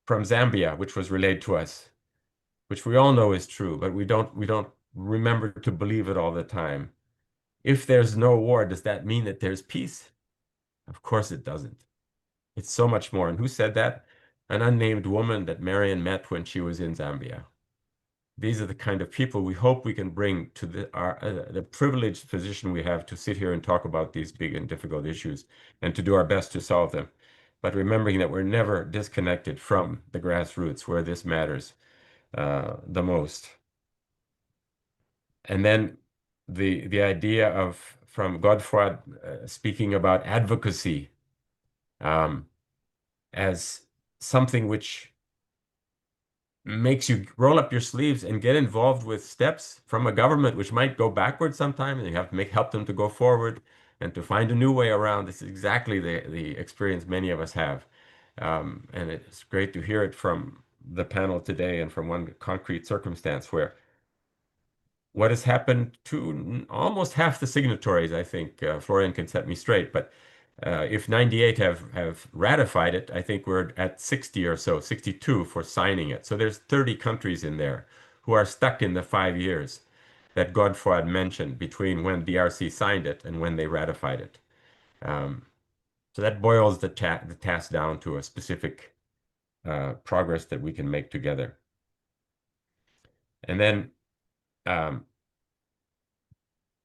Zambia, which was relayed to us, which we all know is true, but we don't remember to believe it all the time. If there's no war, does that mean that there's peace? Of course it doesn't. It's so much more. And who said that? An unnamed woman that Marion met when she was in Zambia. These are the kind of people we hope we can bring to the privileged position we have to sit here and talk about these big and difficult issues and to do our best to solve them. But remembering that we're never disconnected from the grassroots where this matters the most. And then the idea from Godfrey speaking about advocacy as something which makes you roll up your sleeves and get involved with steps from a government which might go backwards sometime, and you have to help them to go forward and to find a new way around. This is exactly the experience many of us have. And it's great to hear it from the panel today and from one concrete circumstance where what has happened to almost half the signatories, I think, Florian can set me straight, but if 98 have ratified it, I think we're at 60 or so, 62 for signing it. So there's 30 countries in there who are stuck in the 5 years that Godfrey mentioned between when DRC signed it and when they ratified it. So that boils the task down to a specific progress that we can make together. And then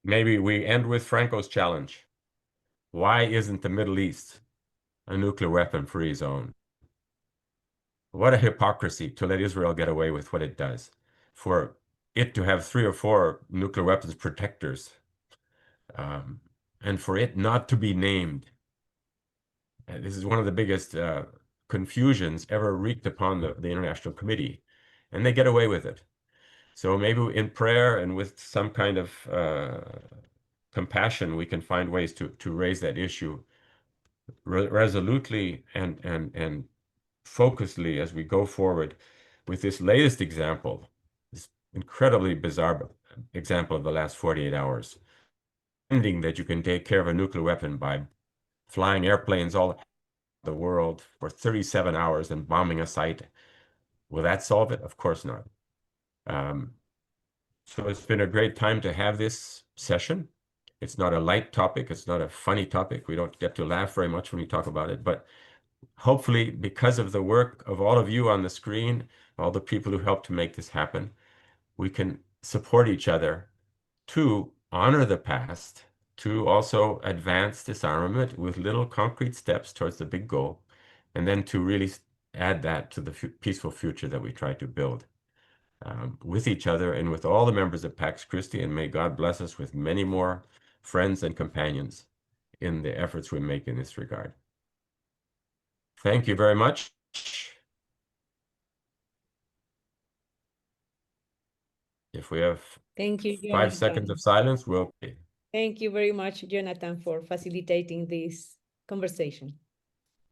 maybe we end with Franco's challenge. Why isn't the Middle East a nuclear weapon-free zone? What a hypocrisy to let Israel get away with what it does, for it to have 3 or 4 nuclear weapons protectors, and for it not to be named. And this is one of the biggest confusions ever wreaked upon the International Committee, and they get away with it. So maybe in prayer and with some kind of compassion, we can find ways to raise that issue resolutely and focusedly as we go forward with this latest example, this incredibly bizarre example of the last 48 hours. Ending that you can take care of a nuclear weapon by flying airplanes all the world for 37 hours and bombing a site. Will that solve it? Of course not. So it's been a great time to have this session. It's not a light topic. It's not a funny topic. We don't get to laugh very much when we talk about it. But hopefully, because of the work of all of you on the screen, all the people who helped to make this happen, we can support each other to honor the past, to also advance disarmament with little concrete steps towards the big goal, and then to really add that to the peaceful future that we try to build. With each other and with all the members of Pax Christi, and may God bless us with many more friends and companions in the efforts we make in this regard. Thank you very much. If we have
Thank you,
5 seconds of silence, we'll.
Thank you very much, Jonathan, for facilitating this conversation.